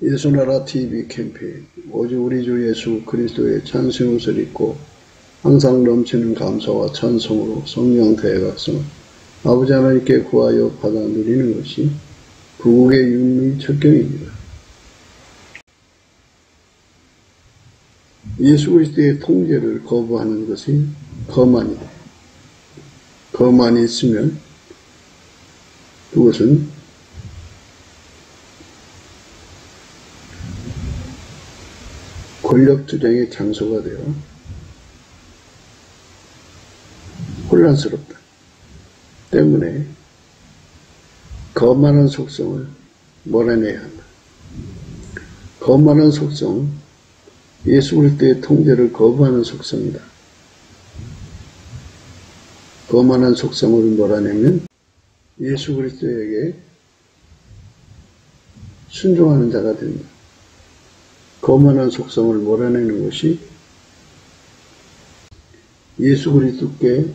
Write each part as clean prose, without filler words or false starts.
예수나라 TV 캠페인 오직 우리 주 예수 그리스도의 찬송옷을 입고 항상 넘치는 감사와 찬송으로 성령 대각성을 아버지 하나님께 구하여 받아 누리는 것이 부국의 윤리 척경입니다. 예수 그리스도의 통제를 거부하는 것이 거만이다. 거만이 있으면 그것은 권력투쟁의 장소가 되어 혼란스럽다. 때문에 거만한 속성을 몰아내야 한다. 거만한 속성, 예수 그리스도의 통제를 거부하는 속성이다. 거만한 속성을 몰아내면 예수 그리스도에게 순종하는 자가 된다. 거만한 속성을 몰아내는 것이 예수 그리스도께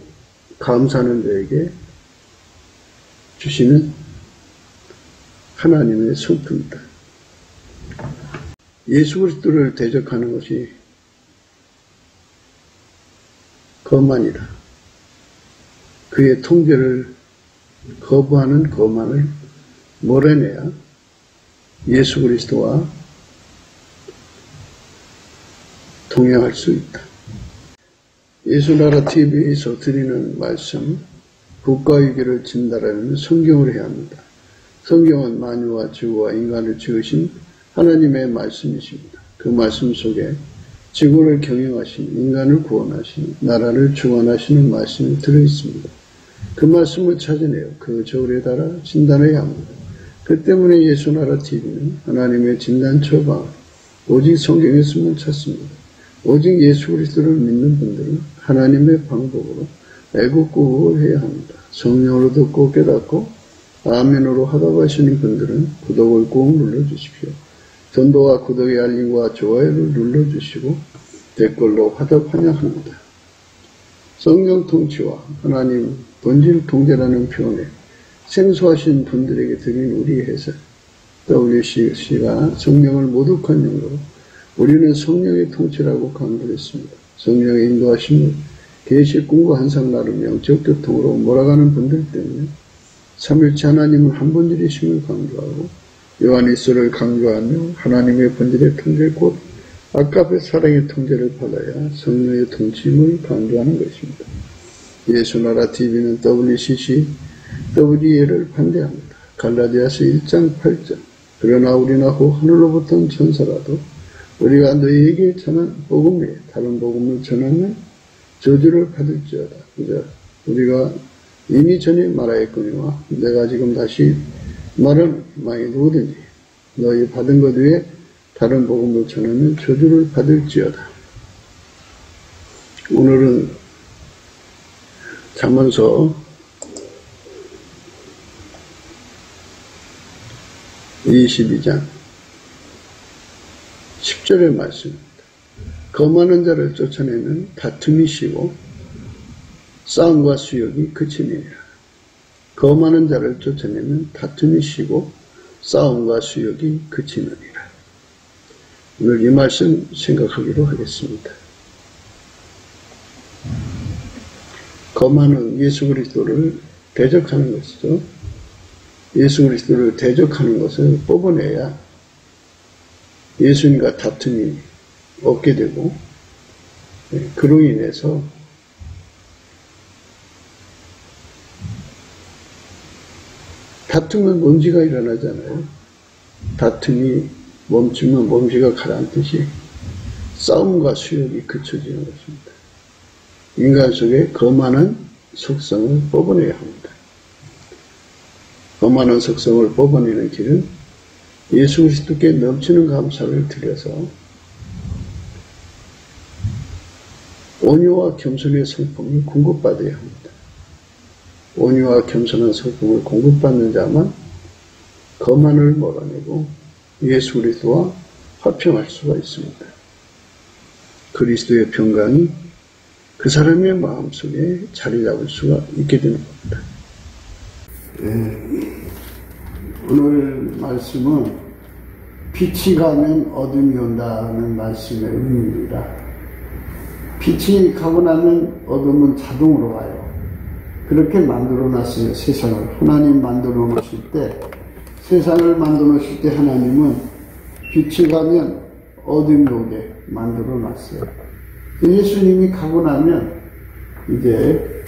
감사하는 자에게 주시는 하나님의 성품이다. 예수 그리스도를 대적하는 것이 거만이다. 그의 통제를 거부하는 거만을 몰아내야 예수 그리스도와 동행할 수 있다. 예수나라 TV에서 드리는 말씀, 국가위기를 진단하는 성경을 해야 합니다. 성경은 만유와 지구와 인간을 지으신 하나님의 말씀이십니다. 그 말씀 속에 지구를 경영하신, 인간을 구원하신, 나라를 주관하시는 말씀이 들어있습니다. 그 말씀을 찾아내어 그 저울에 달아 진단해야 합니다. 그 때문에 예수나라 TV는 하나님의 진단 처방, 오직 성경에서만 찾습니다. 오직 예수 그리스도를 믿는 분들은 하나님의 방법으로 애국구국을 해야 합니다. 성령으로 듣고 깨닫고 아멘으로 하다고 하시는 분들은 구독을 꼭 눌러주십시오. 전도와 구독의 알림과 좋아요를 눌러주시고 댓글로 화답 환영합니다. 성령 통치와 하나님 본질 통제라는 표현에 생소하신 분들에게 드린 우리의 해석, WCC가 성령을 모독한 용어로 우리는 성령의 통치라고 강조했습니다. 성령의 인도하심을 계시 꿈과 환상 나름 영적 교통으로 몰아가는 분들 때문에 삼일체 하나님은 한 본질이심을 강조하고 요한일서를 강조하며 하나님의 본질의 통제 곧 아까의 사랑의 통제를 받아야 성령의 통치임을 강조하는 것입니다. 예수나라 TV는 WCC, WE를 반대합니다. 갈라디아서 1장 8절 그러나 우리나 혹 하늘로부터 온 천사라도 우리가 너희에게 전한 복음 외에 다른 복음을 전하면 저주를 받을지어다. 우리가 이미 전에 말하였거니와 내가 지금 다시 말하는 만일 누구든지 너희 받은 것 외에 다른 복음을 전하면 저주를 받을지어다. 오늘은 잠언서 22장 10절의 말씀입니다. 거만한 자를 쫓아내면 다툼이 쉬고 싸움과 수욕이 그치니라. 거만한 자를 쫓아내면 다툼이 쉬고 싸움과 수욕이 그치느니라. 오늘 이 말씀 생각하기로 하겠습니다. 거만은 예수 그리스도를 대적하는 것이죠. 예수 그리스도를 대적하는 것을 뽑아내야 예수님과 다툼이 없게 되고 그로 인해서 다투면 먼지가 일어나잖아요. 다툼이 멈추면 먼지가 가라앉듯이 싸움과 수욕이 그쳐지는 것입니다. 인간 속에 거만한 속성을 뽑아내야 합니다. 거만한 속성을 뽑아내는 길은 예수 그리스도께 넘치는 감사를 드려서 온유와 겸손의 성품을 공급받아야 합니다. 온유와 겸손한 성품을 공급받는 자만 거만을 몰아내고 예수 그리스도와 화평할 수가 있습니다. 그리스도의 평강이 그 사람의 마음속에 자리 잡을 수가 있게 되는 겁니다. 오늘 말씀은 빛이 가면 어둠이 온다는 말씀의 의미입니다. 빛이 가고 나면 어둠은 자동으로 와요. 그렇게 만들어 놨어요, 세상을. 하나님 만들어 놓으실 때, 세상을 만들어 놓으실 때 하나님은 빛이 가면 어둠이 오게 만들어 놨어요. 예수님이 가고 나면 이제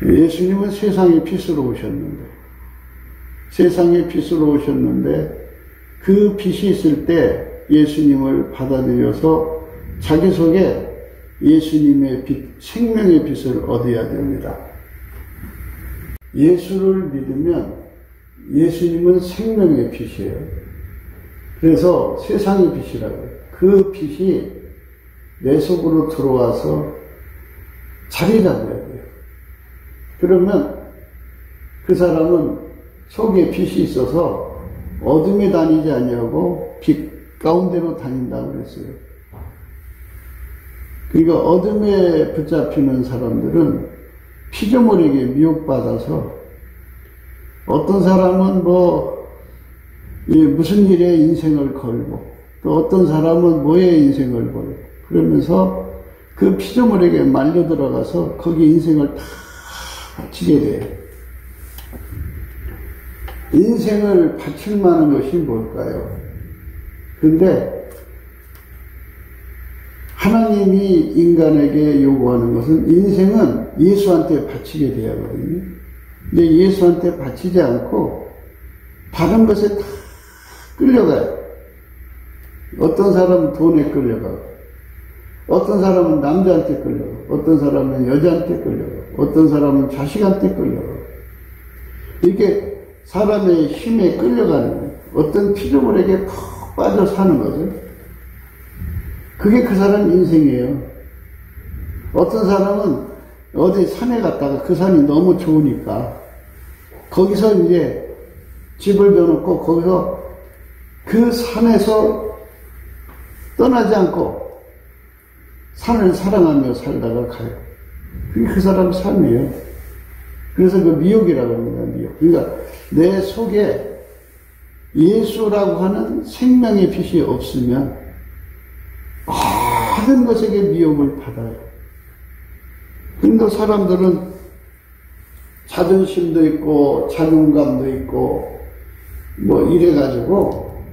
예수님은 세상의 빛으로 오셨는데, 세상의 빛으로 오셨는데 그 빛이 있을 때 예수님을 받아들여서 자기 속에 예수님의 빛, 생명의 빛을 얻어야 됩니다. 예수를 믿으면 예수님은 생명의 빛이에요. 그래서 세상의 빛이라고 해요. 그 빛이 내 속으로 들어와서 자리 잡아야 돼요. 그러면 그 사람은 속에 빛이 있어서 어둠에 다니지 아니하고 빛 가운데로 다닌다고 그랬어요. 그러니까 어둠에 붙잡히는 사람들은 피조물에게 미혹받아서 어떤 사람은 무슨 일에 인생을 걸고 또 어떤 사람은 뭐에 인생을 걸고 그러면서 그 피조물에게 말려 들어가서 거기 인생을 다 바치게 돼요. 인생을 바칠 만한 것이 뭘까요? 근데 하나님이 인간에게 요구하는 것은 인생은 예수한테 바치게 돼야 하거든요. 근데 예수한테 바치지 않고 다른 것에 다 끌려가요. 어떤 사람은 돈에 끌려가고, 어떤 사람은 남자한테 끌려가고, 어떤 사람은 여자한테 끌려가고, 어떤 사람은 자식한테 끌려가고. 이렇게 사람의 힘에 끌려가는 거예요. 어떤 피조물에게 푹 빠져 사는 거죠. 그게 그 사람 인생이에요. 어떤 사람은 어디 산에 갔다가 그 산이 너무 좋으니까 거기서 이제 집을 져놓고 거기서 그 산에서 떠나지 않고 산을 사랑하며 살다가 가요. 그게 그 사람 삶이에요. 그래서 그 미혹이라고 합니다. 미혹. 그러니까 내 속에 예수라고 하는 생명의 빛이 없으면 모든 것에게 미혹을 받아요. 근데 사람들은 자존심도 있고 자존감도 있고 이래가지고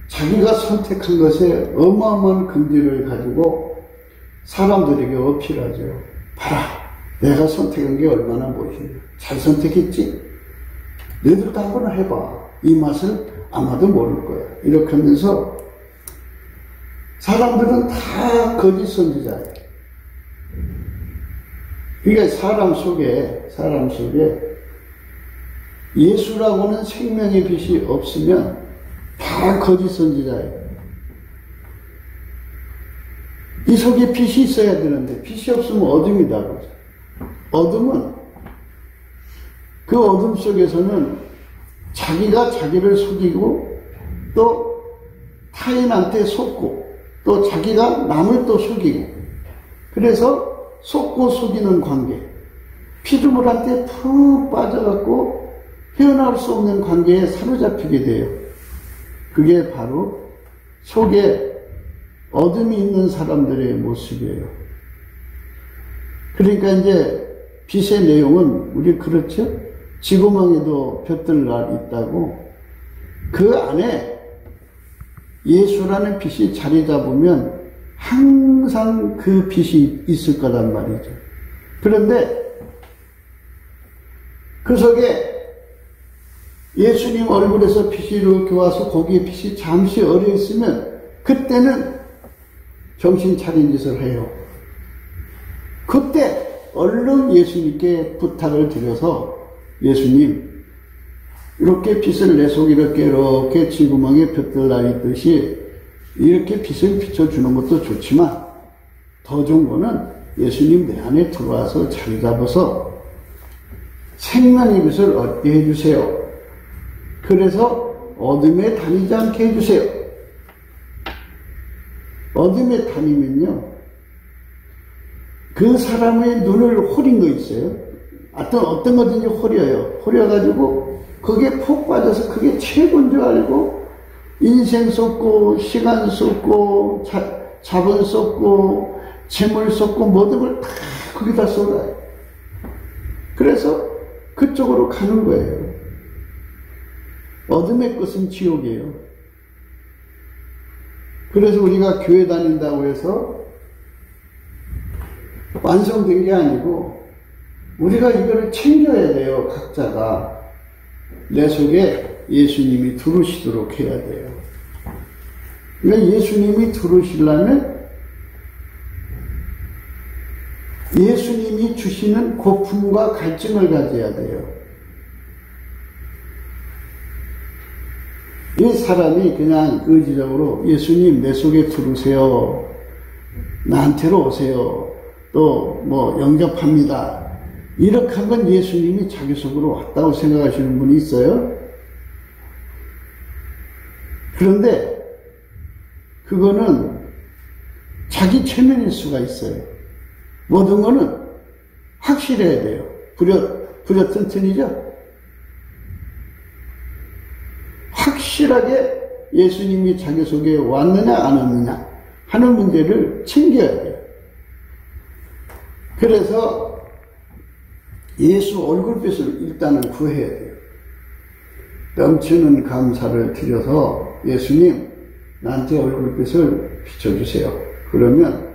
자기가 선택한 것에 어마어마한 긍지를 가지고 사람들에게 어필하죠. 봐라, 내가 선택한 게 얼마나 멋있냐. 잘 선택했지? 너희들도 한번 해봐. 이 맛을 아마도 모를 거야. 이렇게 하면서 사람들은 다 거짓 선지자예요. 그러니까 사람 속에 예수라고는 생명의 빛이 없으면 다 거짓 선지자예요. 이 속에 빛이 있어야 되는데 빛이 없으면 어둠이다. 어둠은 그 어둠 속에서는 자기가 자기를 속이고 또 타인한테 속고 또 자기가 남을 또 속이고 그래서 속고 속이는 관계, 피조물한테 푹 빠져갖고 헤어나올 수 없는 관계에 사로잡히게 돼요. 그게 바로 속에 어둠이 있는 사람들의 모습이에요. 그러니까 이제 빛의 내용은 우리 그렇죠? 지구망에도 볕들 있다고 그 안에 예수라는 빛이 자리 잡으면 항상 그 빛이 있을 거란 말이죠. 그런데 그 속에 예수님 얼굴에서 빛이 이렇게 와서 거기에 빛이 잠시 어려 있으면 그때는 정신 차린 짓을 해요. 그때 얼른 예수님께 부탁을 드려서 예수님, 이렇게 빛을 내 속에 이렇게 지구멍에 볕들 나 있듯이 이렇게 빛을 비춰주는 것도 좋지만 더 좋은 거는 예수님 내 안에 들어와서 자리 잡아서 생명의 빛을 얻게 해주세요. 그래서 어둠에 다니지 않게 해주세요. 어둠에 다니면요, 그 사람의 눈을 호린 거 있어요. 어떤 거든지 호려요. 호려가지고 거기에 푹 빠져서 그게 최고인 줄 알고 인생 쏟고 시간 쏟고 자본 쏟고 재물 쏟고 모든 걸 다 거기다 쏟아요. 그래서 그쪽으로 가는 거예요. 어둠의 끝은 지옥이에요. 그래서 우리가 교회 다닌다고 해서 완성된 게 아니고 우리가 이거를 챙겨야 돼요. 각자가 내 속에 예수님이 들어오시도록 해야 돼요. 그러니까 예수님이 들어오시려면 예수님이 주시는 고품과 갈증을 가져야 돼요. 이 사람이 그냥 의지적으로 예수님 내 속에 들어오세요. 나한테로 오세요. 또 뭐 영접합니다. 이렇게 한 건 예수님이 자기 속으로 왔다고 생각하시는 분이 있어요. 그런데 그거는 자기 체면일 수가 있어요. 모든 거는 확실해야 돼요. 부려튼튼이죠. 확실하게 예수님이 자기 속에 왔느냐 안 왔느냐 하는 문제를 챙겨야 돼요. 그래서 예수 얼굴빛을 일단은 구해야 돼요. 넘치는 감사를 드려서 예수님 나한테 얼굴빛을 비춰주세요. 그러면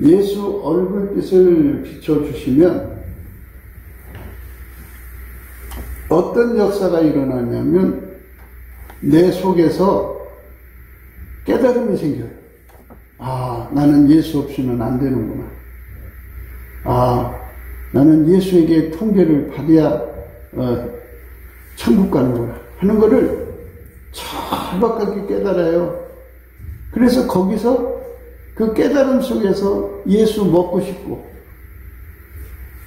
예수 얼굴빛을 비춰주시면 어떤 역사가 일어나냐면 내 속에서 깨달음이 생겨요. 아, 나는 예수 없이는 안 되는구나. 아, 나는 예수에게 통계를 받아야 천국 가는구나 하는 거를 정확하게 깨달아요. 그래서 거기서 그 깨달음 속에서 예수 먹고 싶고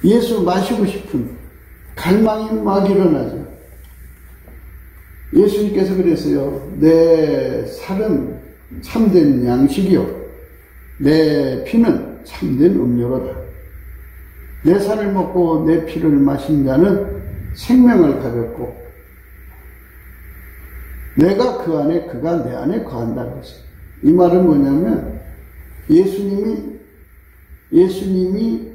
예수 마시고 싶은 갈망이 막 일어나죠. 예수님께서 그랬어요. 내 살은 참된 양식이요 내 피는 참된 음료로다. 내 살을 먹고 내 피를 마신 자는 생명을 가졌고 내가 그 안에 그가 내 안에 거한다고 했어요. 이 말은 뭐냐면 예수님이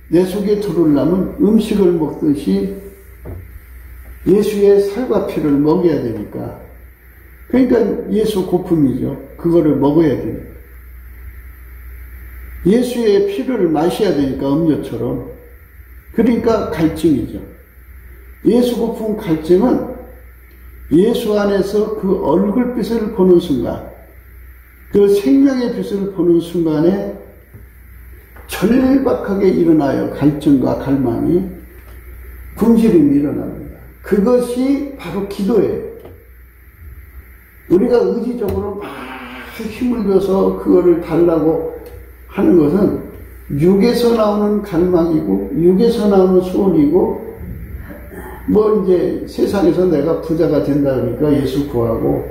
내 속에 들어오려면 음식을 먹듯이 예수의 살과 피를 먹여야 되니까 그러니까 예수 고품이죠. 그거를 먹어야 됩니다. 예수의 피를 마셔야 되니까 음료처럼 그러니까 갈증이죠. 예수 고품 갈증은 예수 안에서 그 얼굴빛을 보는 순간 그 생명의 빛을 보는 순간에 절박하게 일어나요. 갈증과 갈망이 분실임이 일어납니다. 그것이 바로 기도예요. 우리가 의지적으로 막 힘을 줘서 그거를 달라고 하는 것은 육에서 나오는 갈망이고 육에서 나오는 소원이고 뭐 이제 세상에서 내가 부자가 된다니까 예수 구하고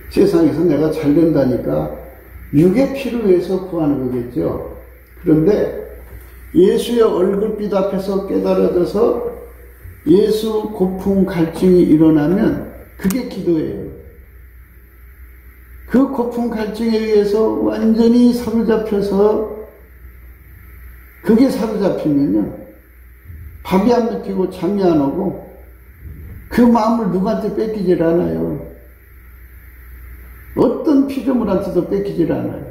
세상에서 내가 잘 된다니까 육의 피를 위해서 구하는 거겠죠. 그런데 예수의 얼굴빛 앞에서 깨달아져서 예수 고품 갈증이 일어나면 그게 기도예요. 그 고품 갈증에 의해서 완전히 사로잡혀서 그게 사로잡히면요 밥이 안 먹히고 잠이 안 오고 그 마음을 누구한테 뺏기질 않아요. 어떤 피조물한테도 뺏기질 않아요.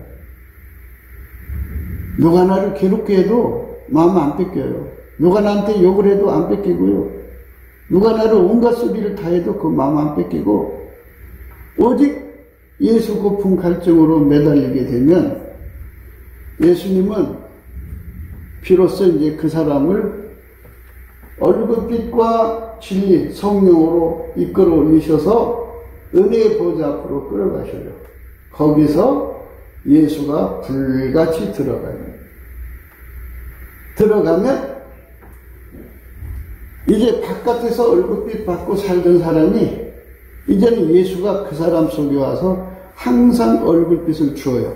누가 나를 괴롭게 해도 마음 안 뺏겨요. 누가 나한테 욕을 해도 안 뺏기고요. 누가 나를 온갖 소리를 다 해도 그 마음 안 뺏기고 오직 예수 고품 갈증으로 매달리게 되면 예수님은 비로소 이제 그 사람을 얼굴빛과 진리, 성령으로 이끌어 올리셔서 은혜의 보좌 앞으로 끌어가셔요. 거기서 예수가 불같이 들어가요. 들어가면 이제 바깥에서 얼굴빛 받고 살던 사람이 이제는 예수가 그 사람 속에 와서 항상 얼굴빛을 주어요.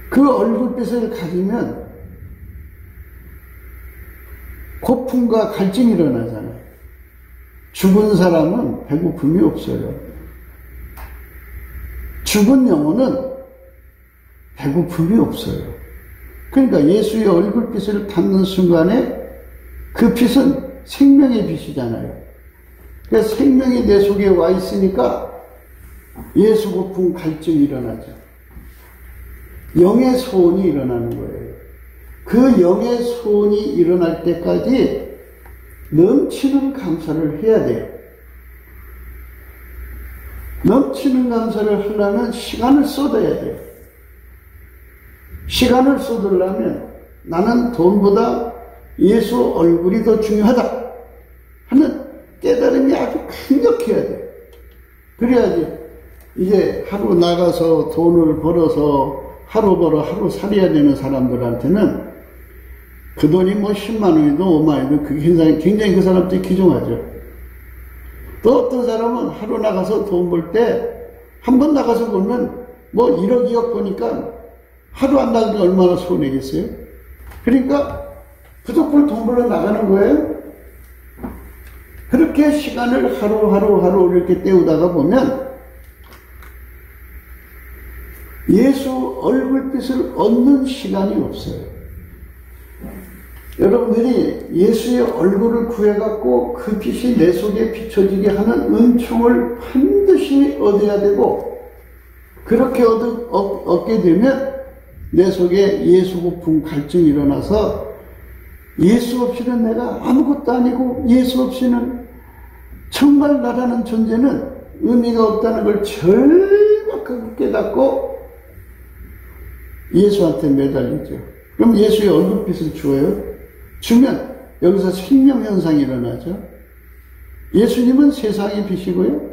그 얼굴빛을 가지면 고품과 갈증이 일어나잖아요. 죽은 사람은 배고픔이 없어요. 죽은 영혼은 배고픔이 없어요. 그러니까 예수의 얼굴빛을 닿는 순간에 그 빛은 생명의 빛이잖아요. 그래서 생명이 내 속에 와 있으니까 예수 고품 갈증이 일어나죠. 영의 소원이 일어나는 거예요. 그 영의 소원이 일어날 때까지 넘치는 감사를 해야 돼요. 넘치는 감사를 하려면 시간을 쏟아야 돼요. 시간을 쏟으려면 나는 돈보다 예수 얼굴이 더 중요하다 하는 깨달음이 아주 강력해야 돼요. 그래야지 이제 하루 나가서 돈을 벌어서 하루 벌어 하루 살아야 되는 사람들한테는 그 돈이 뭐 10만 원이든 5만 원이든 그게 굉장히 그 사람들이 귀중하죠. 또 어떤 사람은 하루 나가서 돈 벌 때 한 번 나가서 벌면 뭐 1억 2억 버니까 하루 안 나가는 게 얼마나 손해겠어요? 그러니까 무조건 돈 벌러 나가는 거예요. 그렇게 시간을 하루 이렇게 때우다가 보면 예수 얼굴빛을 얻는 시간이 없어요. 여러분들이 예수의 얼굴을 구해갖고 그 빛이 내 속에 비춰지게 하는 은총을 반드시 얻어야 되고, 그렇게 얻게 되면 내 속에 예수 고품 갈증이 일어나서 예수 없이는 내가 아무것도 아니고 예수 없이는 정말 나라는 존재는 의미가 없다는 걸 절박하게 깨닫고 예수한테 매달리죠. 그럼 예수의 얼굴빛을 주어요. 주면 여기서 생명현상이 일어나죠. 예수님은 세상의 빛이고요.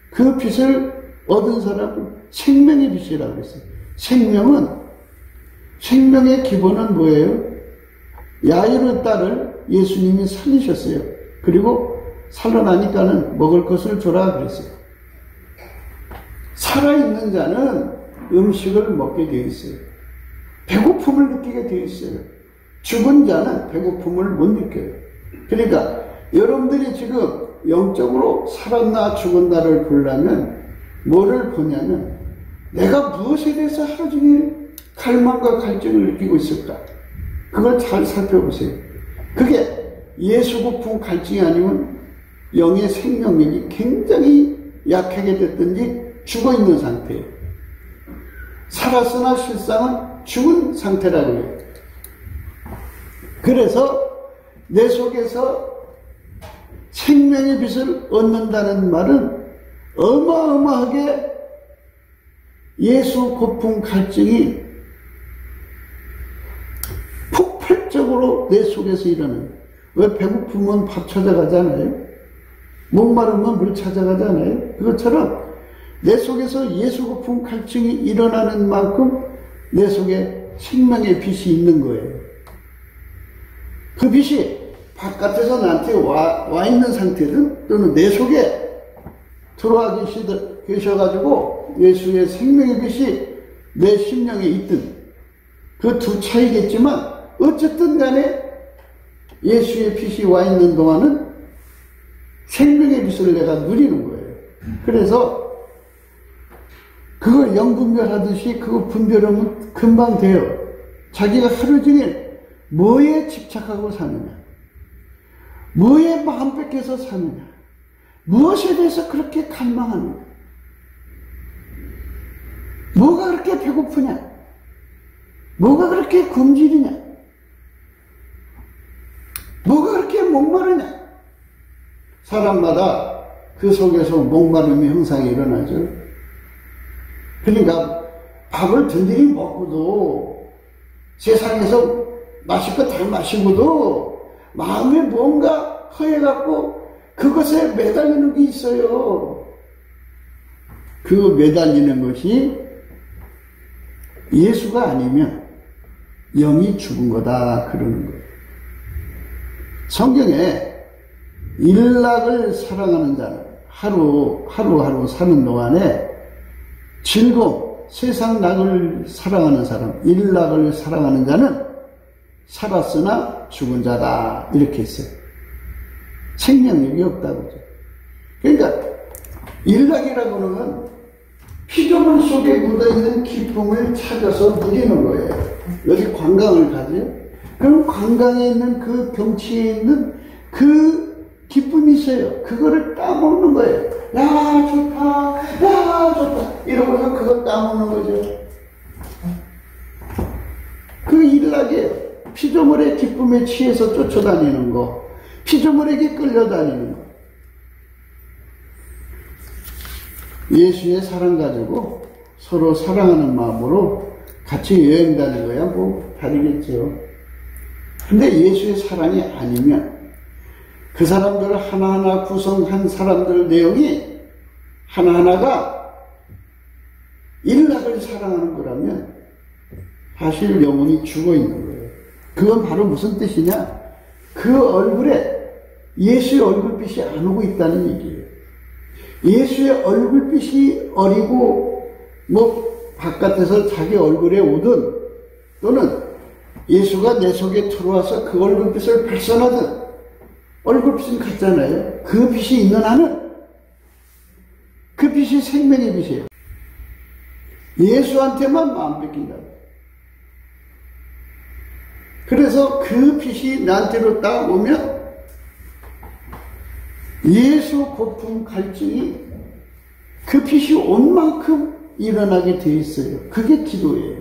그 빛을 얻은 사람은 생명의 빛이라고 했어요. 생명의 기본은 뭐예요? 야이로 딸을 예수님이 살리셨어요. 그리고 살아나니까는 먹을 것을 주라 그랬어요. 살아있는 자는 음식을 먹게 되어 있어요. 배고픔을 느끼게 되어 있어요. 죽은 자는 배고픔을 못 느껴요. 그러니까 여러분들이 지금 영적으로 살았나 죽었나를 보려면 뭐를 보냐면 내가 무엇에 대해서 하루 종일 갈망과 갈증을 느끼고 있을까? 그걸 잘 살펴보세요. 그게 예수 고품 갈증이 아니면 영의 생명력이 굉장히 약하게 됐든지 죽어있는 상태예요. 살았으나 실상은 죽은 상태라고 해요. 그래서 내 속에서 생명의 빛을 얻는다는 말은 어마어마하게 예수 고품 갈증이 폭발적으로 내 속에서 일어나요. 왜 배고프면 밥 찾아가잖아요. 목마르면 물 찾아가잖아요. 그것처럼 내 속에서 예수 고품 갈증이 일어나는 만큼 내 속에 생명의 빛이 있는 거예요. 그 빛이 바깥에서 나한테 와 있는 상태든 또는 내 속에 들어와 계셔가지고 예수의 생명의 빛이 내 심령에 있든 그 두 차이겠지만 어쨌든 간에 예수의 빛이 와 있는 동안은 생명의 빛을 내가 누리는 거예요. 그래서 그걸 영분별하듯이 그거 분별하면 금방 돼요. 자기가 하루 종일 뭐에 집착하고 사느냐, 뭐에 마음 뺏겨서 사느냐, 무엇에 대해서 그렇게 갈망하느냐, 뭐가 그렇게 배고프냐, 뭐가 그렇게 굶주리냐, 뭐가 그렇게 목마르냐. 사람마다 그 속에서 목마름의 현상이 일어나죠. 그러니까 밥을 든든히 먹고도 세상에서 마실 거 다 마시고도 마음에 뭔가 허해갖고 그것에 매달리는 게 있어요. 그 매달리는 것이 예수가 아니면 영이 죽은 거다 그러는 거예요. 성경에 일락을 사랑하는 자는 하루하루 사는 동안에 즐거움, 세상 낙을 사랑하는 사람, 일락을 사랑하는 자는 살았으나 죽은 자다 이렇게 했어요. 생명력이 없다고 하죠. 그러니까 일락이라고 하는 건 피조물 속에 묻어있는 기쁨을 찾아서 누리는 거예요. 여기 관광을 가죠. 그럼 관광에 있는 그 경치에 있는 그 기쁨이 있어요. 그거를 따먹는 거예요. 야 좋다, 야 좋다 이러고서 그걸 따먹는 거죠. 그 일락이에요. 피조물의 기쁨에 취해서 쫓아다니는 거, 피조물에게 끌려다니는 거. 예수의 사랑 가지고 서로 사랑하는 마음으로 같이 여행 다니는 거야 뭐 다르겠죠. 근데 예수의 사랑이 아니면 그 사람들 하나하나 구성한 사람들 내용이 하나하나가 일락을 사랑하는 거라면 사실 영혼이 죽어 있는 거예요. 그건 바로 무슨 뜻이냐? 그 얼굴에 예수의 얼굴빛이 안 오고 있다는 얘기예요. 예수의 얼굴빛이 어리고 뭐 바깥에서 자기 얼굴에 오든 또는 예수가 내 속에 들어와서 그 얼굴빛을 발산하든 얼굴빛은 같잖아요. 그 빛이 있는 한은 그 빛이 생명의 빛이에요. 예수한테만 마음 뺏긴다. 그래서 그 빛이 나한테로 딱 오면 예수 고품 갈증이 그 빛이 온 만큼 일어나게 돼 있어요. 그게 기도예요.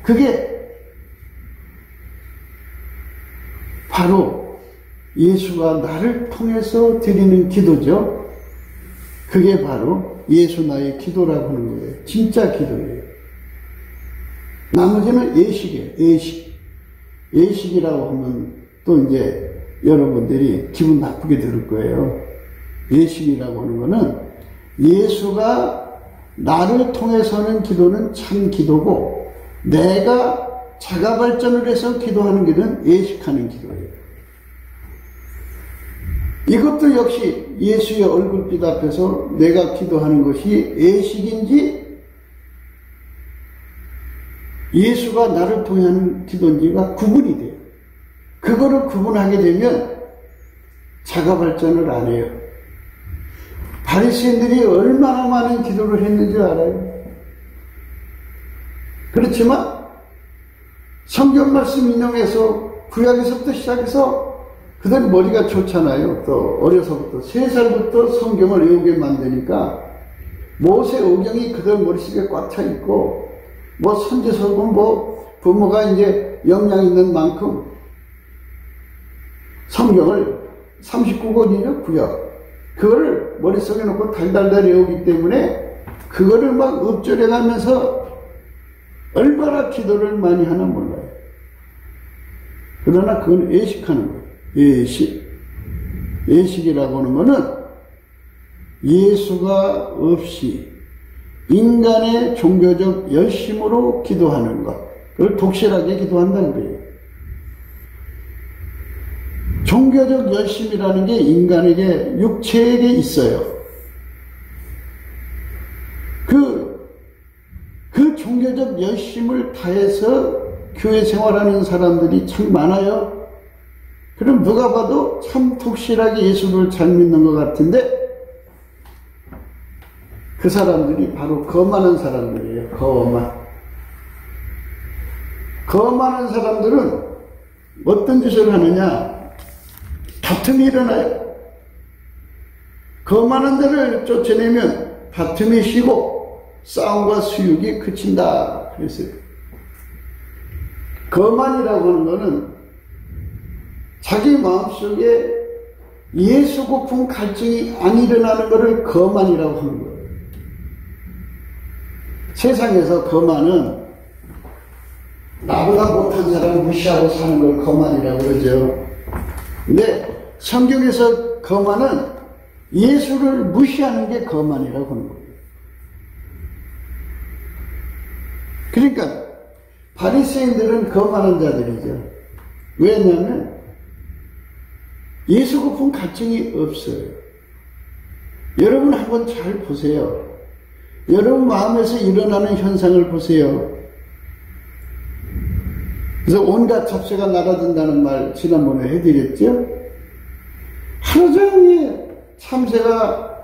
그게 바로 예수가 나를 통해서 드리는 기도죠. 그게 바로 예수 나의 기도라고 하는 거예요. 진짜 기도예요. 나머지는 예식이에요. 예식이라고 하면 또 이제 여러분들이 기분 나쁘게 들을 거예요. 예식이라고 하는 거는 예수가 나를 통해서 하는 기도는 참 기도고 내가 자가 발전을 해서 기도하는 길은 예식하는 기도예요. 이것도 역시 예수의 얼굴빛 앞에서 내가 기도하는 것이 예식인지 예수가 나를 통해 하는 기도인지가 구분이 돼요. 그거를 구분하게 되면 자가 발전을 안 해요. 바리새인들이 얼마나 많은 기도를 했는지 알아요. 그렇지만 성경 말씀 인용해서 구약에서부터 시작해서 그들 머리가 좋잖아요. 또 어려서부터 3살부터 성경을 외우게 만드니까 모세 오경이 그들 머릿속에 꽉 차 있고 뭐 선지서고 뭐 부모가 이제 역량 있는 만큼 성경을 39권이죠 구약 그거를 머릿속에 놓고 달달달 외우기 때문에 그거를 막 읊조려 가면서 얼마나 기도를 많이 하나 몰라요. 그러나 그건 예식하는 거예요. 예식이라고 하는 거는 예수가 없이 인간의 종교적 열심으로 기도하는 것, 그걸 독실하게 기도한다는 거예요. 종교적 열심이라는 게 인간에게 육체에게 있어요. 그 종교적 열심을 다해서 교회 생활하는 사람들이 참 많아요. 그럼 누가 봐도 참 독실하게 예수를 잘 믿는 것 같은데 그 사람들이 바로 거만한 사람들이에요. 거만한 사람들은 어떤 짓을 하느냐? 다툼이 일어나요. 거만한 자를 쫓아내면 다툼이 쉬고 싸움과 수육이 그친다. 그랬어요. 거만이라고 하는 것은 자기 마음속에 예수 고품 갈증이 안 일어나는 것을 거만이라고 하는 거예요. 세상에서 거만은 나보다 못한 사람을 무시하고 사는 걸 거만이라고 그러죠. 근데 성경에서 거만은 예수를 무시하는 게 거만이라고 하는 거예요. 그러니까 바리새인들은 거만한 자들이죠. 왜냐하면 예수 고품 갈증이 없어요. 여러분 한번 잘 보세요. 여러분 마음에서 일어나는 현상을 보세요. 그래서 온갖 잡새가 날아든다는 말 지난번에 해드렸죠. 하루 종일 참새가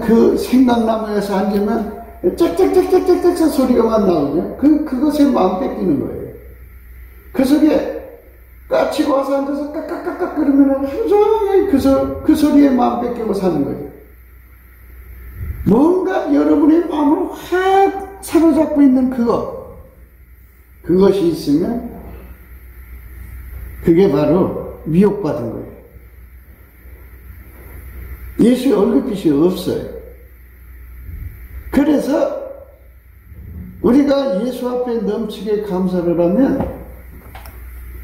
그 생강나무에서 앉으면 짹짹짹짹짹짹 소리가만 나오죠. 그것에 마음 뺏기는 거예요. 그 속에 까치고 와서 앉아서 깍깍깍깍 그러면 하루 종일 그 소리에 마음 뺏기고 사는 거죠. 뭔가 여러분의 마음을 확 사로잡고 있는 그것이 있으면 그게 바로 미혹받은 거예요. 예수의 얼굴빛이 없어요. 그래서 우리가 예수 앞에 넘치게 감사를 하면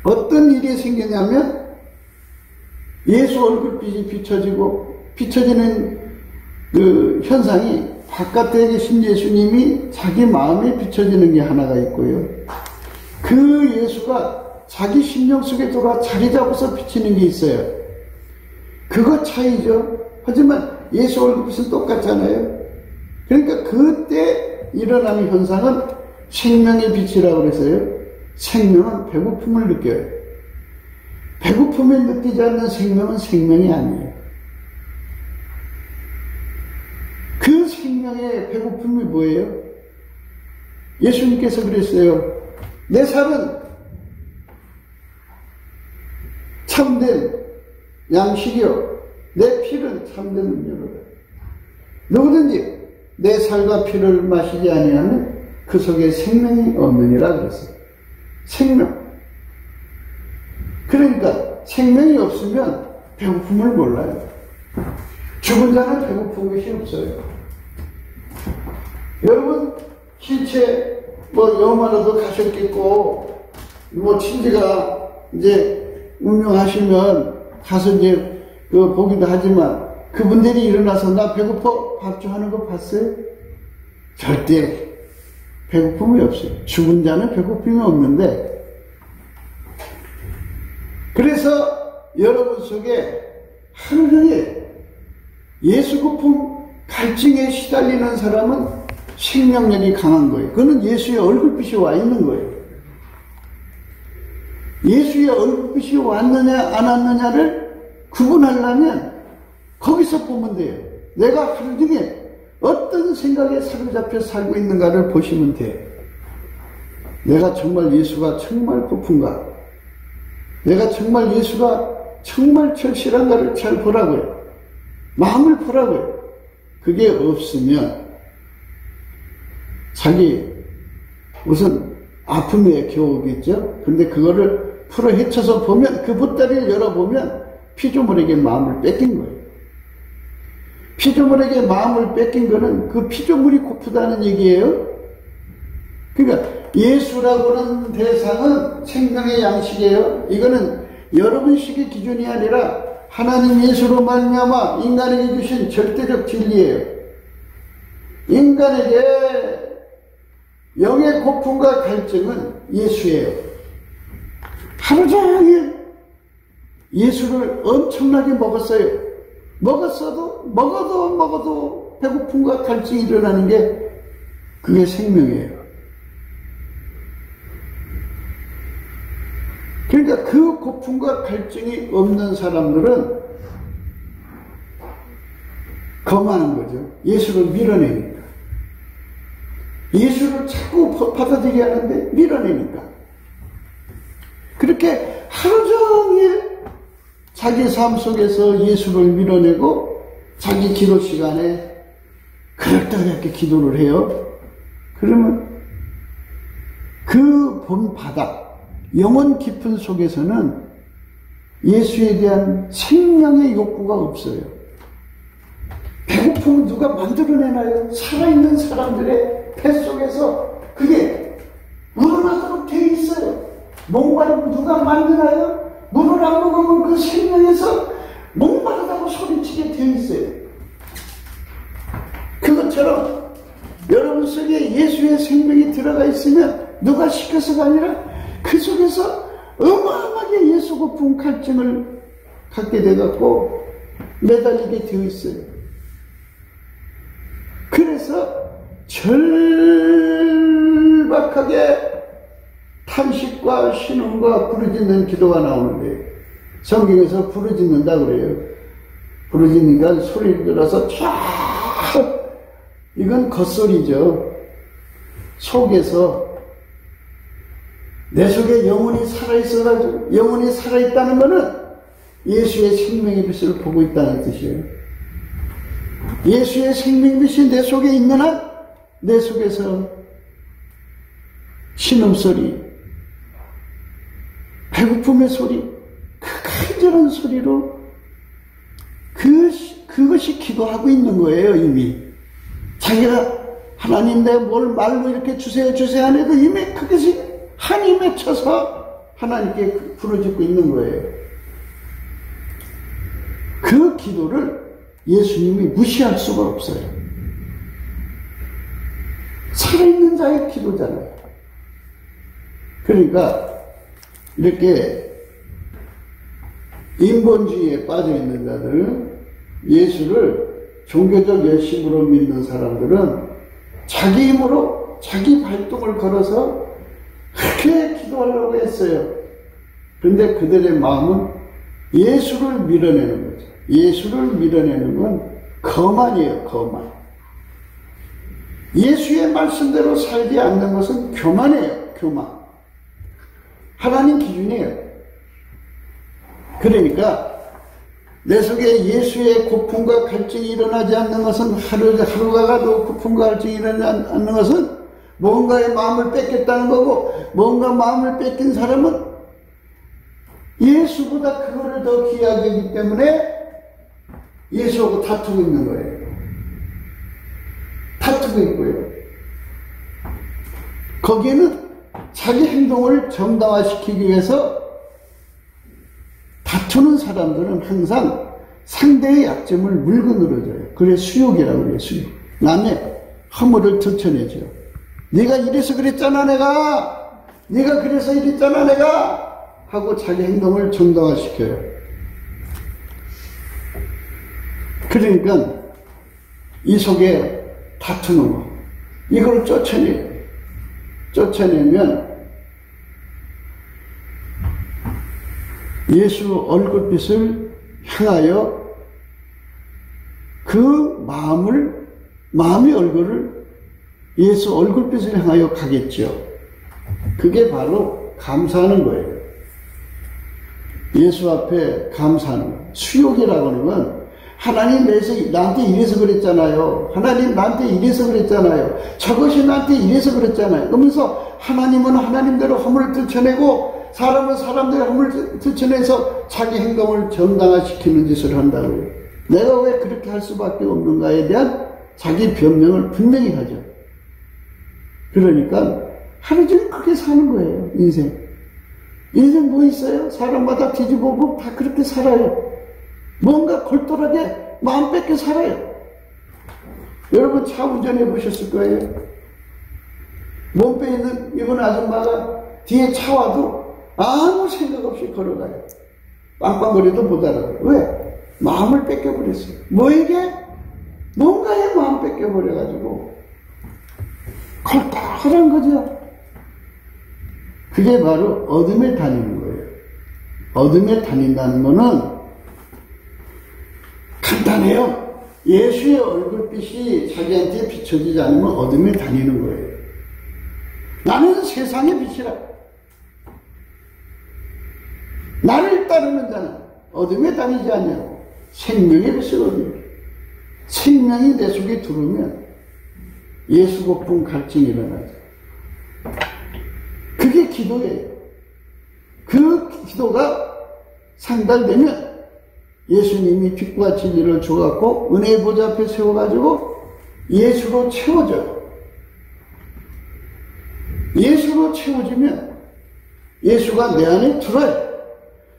어떤 일이 생기냐면 예수 얼굴빛이 비춰지는 그 현상이 바깥에 계신 예수님이 자기 마음에 비춰지는 게 하나가 있고요. 그 예수가 자기 심령 속에 들어와 자리 잡아서 비치는 게 있어요. 그거 차이죠. 하지만 예수 얼굴빛은 똑같잖아요. 그러니까 그때 일어나는 현상은 생명의 빛이라고 그래서요. 생명은 배고픔을 느껴요. 배고픔을 느끼지 않는 생명은 생명이 아니에요. 그 생명의 배고픔이 뭐예요? 예수님께서 그랬어요. 내 살은 참된 양식이요, 내 피는 참된 음료로다. 누구든지 내 살과 피를 마시지 아니하면 그 속에 생명이 없느니라 그랬어요. 생명. 그러니까 생명이 없으면 배고픔을 몰라요. 죽은 자는 배고픈 것이 없어요. 여러분 실체 영화로도 가셨겠고 친지가 이제 운명하시면 가서 이제 보기도 하지만 그분들이 일어나서 나 배고파 밥 좀 하는 거 봤어요? 절대 배고픔이 없어요. 죽은 자는 배고픔이 없는데, 그래서 여러분 속에 하루 종일 예수 고품 갈증에 시달리는 사람은 생명력이 강한 거예요. 그거는 예수의 얼굴빛이 와 있는 거예요. 예수의 얼굴빛이 왔느냐 안 왔느냐를 구분하려면 거기서 보면 돼요. 내가 하루 종일 어떤 생각에 사로잡혀 살고 있는가를 보시면 돼요. 내가 정말 예수가 정말 고픈가? 내가 정말 예수가 정말 절실한가를 잘 보라고요. 마음을 보라고요. 그게 없으면 자기 우선 아픔에 겨우겠죠. 근데 그거를 풀어 헤쳐서 보면, 그 보따리를 열어보면 피조물에게 마음을 뺏긴 거예요. 피조물에게 마음을 뺏긴 거는 그 피조물이 고프다는 얘기예요. 그러니까 예수라고 하는 대상은 생명의 양식이에요. 이거는 여러분식의 기준이 아니라 하나님 예수로 말미암아 인간에게 주신 절대적 진리예요. 인간에게 영의 고품과 갈증은 예수예요. 하루 종일 예수를 엄청나게 먹었어요. 먹어도 배고픔과 갈증이 일어나는 게 그게 생명이에요. 그러니까 그 고품과 갈증이 없는 사람들은 거만한 거죠. 예수를 밀어내니까. 예수를 자꾸 받아들이게 하는데 밀어내니까. 그렇게 하루 종일 자기 삶 속에서 예수를 밀어내고 자기 기도 시간에 그럴듯하게 기도를 해요. 그러면 그 본 바닥, 영혼 깊은 속에서는 예수에 대한 생명의 욕구가 없어요. 배고픔은 누가 만들어내나요? 살아있는 사람들의 뱃속에서 그게 우러나도록 되어 있어요. 목마르면 누가 만드나요? 물을 안 먹으면 그 생명에서 목마르다고 소리치게 되어 있어요. 그것처럼 여러분 속에 예수의 생명이 들어가 있으면 누가 시켜서가 아니라 그 속에서 어마어마하게 예수 고픈 갈증을 갖게 돼갖고 매달리게 되어 있어요. 그래서 절박하게 탄식과 신음과 부르짖는 기도가 나오는데 성경에서 부르짖는다 그래요. 부르짖으니까 소리를 들어서 쫙, 이건 겉소리죠. 속에서, 내 속에 영혼이 살아있어가지고, 영혼이 살아있다는 것은 예수의 생명의 빛을 보고 있다는 뜻이에요. 예수의 생명의 빛이 내 속에 있는 한, 내 속에서 신음소리, 배고픔의 소리, 그 간절한 소리로 그것이 기도하고 있는 거예요, 이미. 자기가 하나님 내가 뭘 말로 이렇게 주세요 안 해도 이미 그것이 한이 맺혀서 하나님께 부르짖고 있는 거예요. 그 기도를 예수님이 무시할 수가 없어요. 살아있는 자의 기도잖아요. 그러니까 이렇게 인본주의에 빠져있는 자들은, 예수를 종교적 열심으로 믿는 사람들은 자기 힘으로 자기 발동을 걸어서 그렇게 기도하려고 했어요. 그런데 그들의 마음은 예수를 밀어내는 거죠. 예수를 밀어내는 건 거만이에요, 거만. 예수의 말씀대로 살지 않는 것은 교만이에요, 교만. 하나님 기준이에요. 그러니까 내 속에 예수의 고품과 갈증이 일어나지 않는 것은, 하루가 가도 고품과 갈증이 일어나지 않는 것은 뭔가의 마음을 뺏겼다는 거고, 뭔가 마음을 뺏긴 사람은 예수보다 그거를 더 귀하게 하기 때문에 예수하고 다투고 있는 거예요. 다투고 있고요. 거기에는 자기 행동을 정당화시키기 위해서 다투는 사람들은 항상 상대의 약점을 물고 늘어져요. 그래 수욕이라고 그래요, 수욕. 남의 허물을 들춰내죠. 네가 이래서 그랬잖아, 네가 그래서 이랬잖아, 내가 하고 자기 행동을 정당화시켜요. 그러니까 이 속에 다투는 거, 이걸 쫓아내요. 쫓아내면 예수 얼굴빛을 향하여 그 마음의 얼굴을 예수 얼굴빛을 향하여 가겠죠. 그게 바로 감사하는 거예요. 예수 앞에 감사하는 거예요. 수욕이라고 하는 건, 하나님 나한테 이래서 그랬잖아요. 하나님 나한테 이래서 그랬잖아요. 저것이 나한테 이래서 그랬잖아요. 그러면서 하나님은 하나님대로 허물을 들춰내고, 사람은 사람대로 허물을 들춰내서 자기 행동을 정당화시키는 짓을 한다고요. 내가 왜 그렇게 할 수밖에 없는가에 대한 자기 변명을 분명히 하죠. 그러니까 하루 종일 그렇게 사는 거예요, 인생. 인생 뭐 있어요? 사람마다 뒤집어보고 다 그렇게 살아요. 뭔가 골똘하게 마음 뺏겨 살아요. 여러분 차 운전해 보셨을 거예요. 몸빼 있는 이분 아줌마가 뒤에 차 와도 아무 생각 없이 걸어가요. 빵빵거리도 못 알아요. 왜? 마음을 뺏겨버렸어요. 뭐에게? 뭔가에 마음 뺏겨버려가지고 걸떨한 거죠. 그게 바로 어둠에 다니는 거예요. 어둠에 다닌다는 거는 간단해요. 예수의 얼굴빛이 자기한테 비춰지지 않으면 어둠에 다니는 거예요. 나는 세상의 빛이라. 나를 따르는 자는 어둠에 다니지 않냐고. 생명의 빛을 얻으면, 생명이 내 속에 들어오면 예수 고품 갈증이 일어나죠. 그게 기도예요. 그 기도가 상달되면 예수님이 빛과 진리를 줘갖고 은혜의 보좌 앞에 세워가지고 예수로 채워져요. 예수로 채워지면 예수가 내 안에 들어요.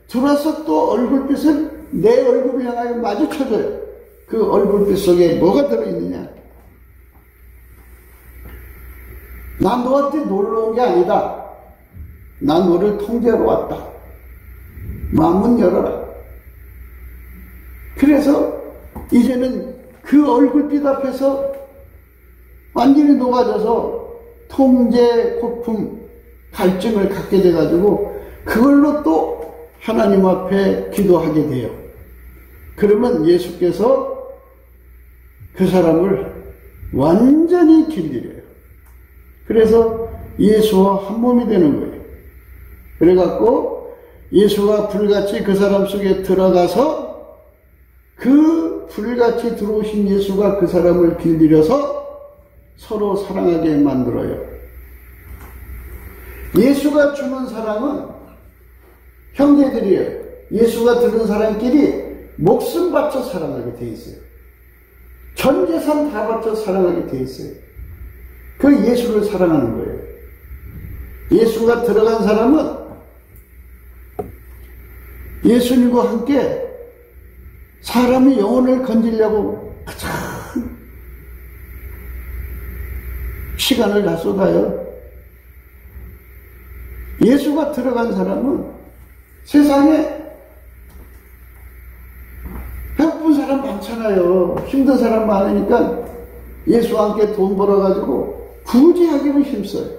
들어와서 또 얼굴빛을 내 얼굴을 향하여 마주쳐줘요. 그 얼굴빛 속에 뭐가 들어있느냐? 난 너한테 놀러 온 게 아니다. 난 너를 통제하러 왔다. 마음문 열어라. 그래서 이제는 그 얼굴빛 앞에서 완전히 녹아져서 통제, 고품, 갈증을 갖게 돼가지고 그걸로 또 하나님 앞에 기도하게 돼요. 그러면 예수께서 그 사람을 완전히 길들여요. 그래서 예수와 한 몸이 되는 거예요. 그래갖고 예수가 불같이 그 사람 속에 들어가서 그 불같이 들어오신 예수가 그 사람을 길들여서 서로 사랑하게 만들어요. 예수가 주는 사랑은 형제들이에요. 예수가 들은 사람끼리 목숨 바쳐 사랑하게 돼 있어요. 전 재산 다 바쳐 사랑하게 돼 있어요. 그 예수를 사랑하는 거예요. 예수가 들어간 사람은 예수님과 함께 사람의 영혼을 건지려고 가장 시간을 다 쏟아요. 예수가 들어간 사람은 세상에 배고픈 사람 많잖아요. 힘든 사람 많으니까 예수와 함께 돈 벌어가지고 굳이 하기는 힘써요.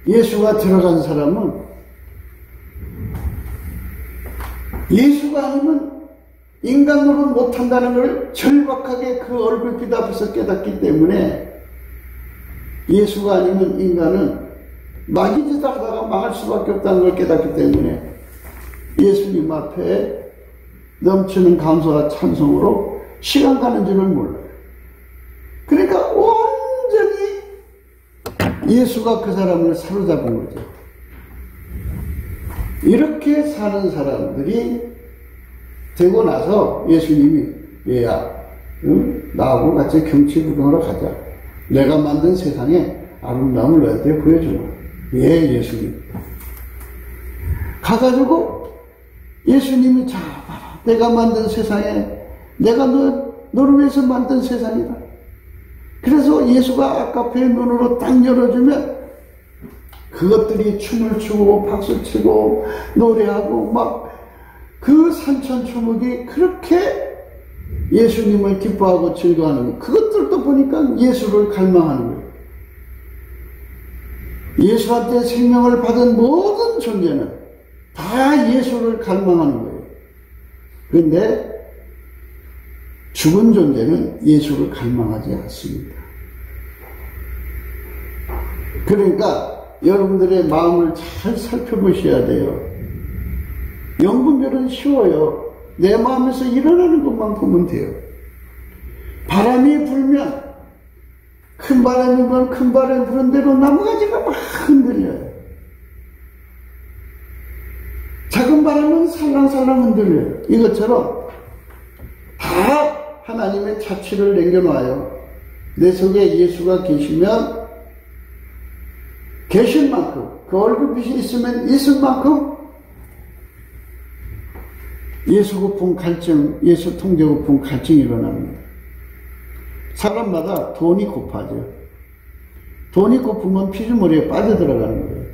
예수가 들어간 사람은 예수가 아니면 인간 노릇 못한다는 걸 절박하게 그 얼굴빛 앞에서 깨닫기 때문에 예수가 아니면 인간은 막이짓 하다가 망할 수밖에 없다는 걸 깨닫기 때문에 예수님 앞에 넘치는 감사와 찬송으로 시간 가는 줄을 몰라요. 그러니까 온전히 예수가 그 사람을 사로잡은 거죠. 이렇게 사는 사람들이 되고 나서 예수님이 얘야, 응? 나하고 같이 경치 구경하러 가자. 내가 만든 세상에 아름다움을 너한테 보여주마. 예, 예수님. 가가지고 예수님이 자 봐라. 내가 만든 세상에 내가 너를 위해서 만든 세상이다. 그래서 예수가 아까페의 눈으로 딱 열어주면 그것들이 춤을 추고 박수치고 노래하고 막 그 산천초목이 그렇게 예수님을 기뻐하고 즐거워하는 거. 그것들도 보니까 예수를 갈망하는 거예요. 예수한테 생명을 받은 모든 존재는 다 예수를 갈망하는 거예요. 그런데 죽은 존재는 예수를 갈망하지 않습니다. 그러니까 여러분들의 마음을 잘 살펴보셔야 돼요. 영분별은 쉬워요. 내 마음에서 일어나는 것만 보면 돼요. 바람이 불면 큰 바람이 불면 큰 바람이 부는 대로 나무가지가 막 흔들려요. 작은 바람은 살랑살랑 흔들려요. 이것처럼 다 하나님의 자취를 남겨놔요. 내 속에 예수가 계시면 계신 만큼, 그 얼굴빛이 있으면 있을 만큼 예수 고픈 갈증, 예수 통제 고픈 갈증이 일어납니다. 사람마다 돈이 고파져. 돈이 고프면 피주머니에 빠져들어가는 거예요.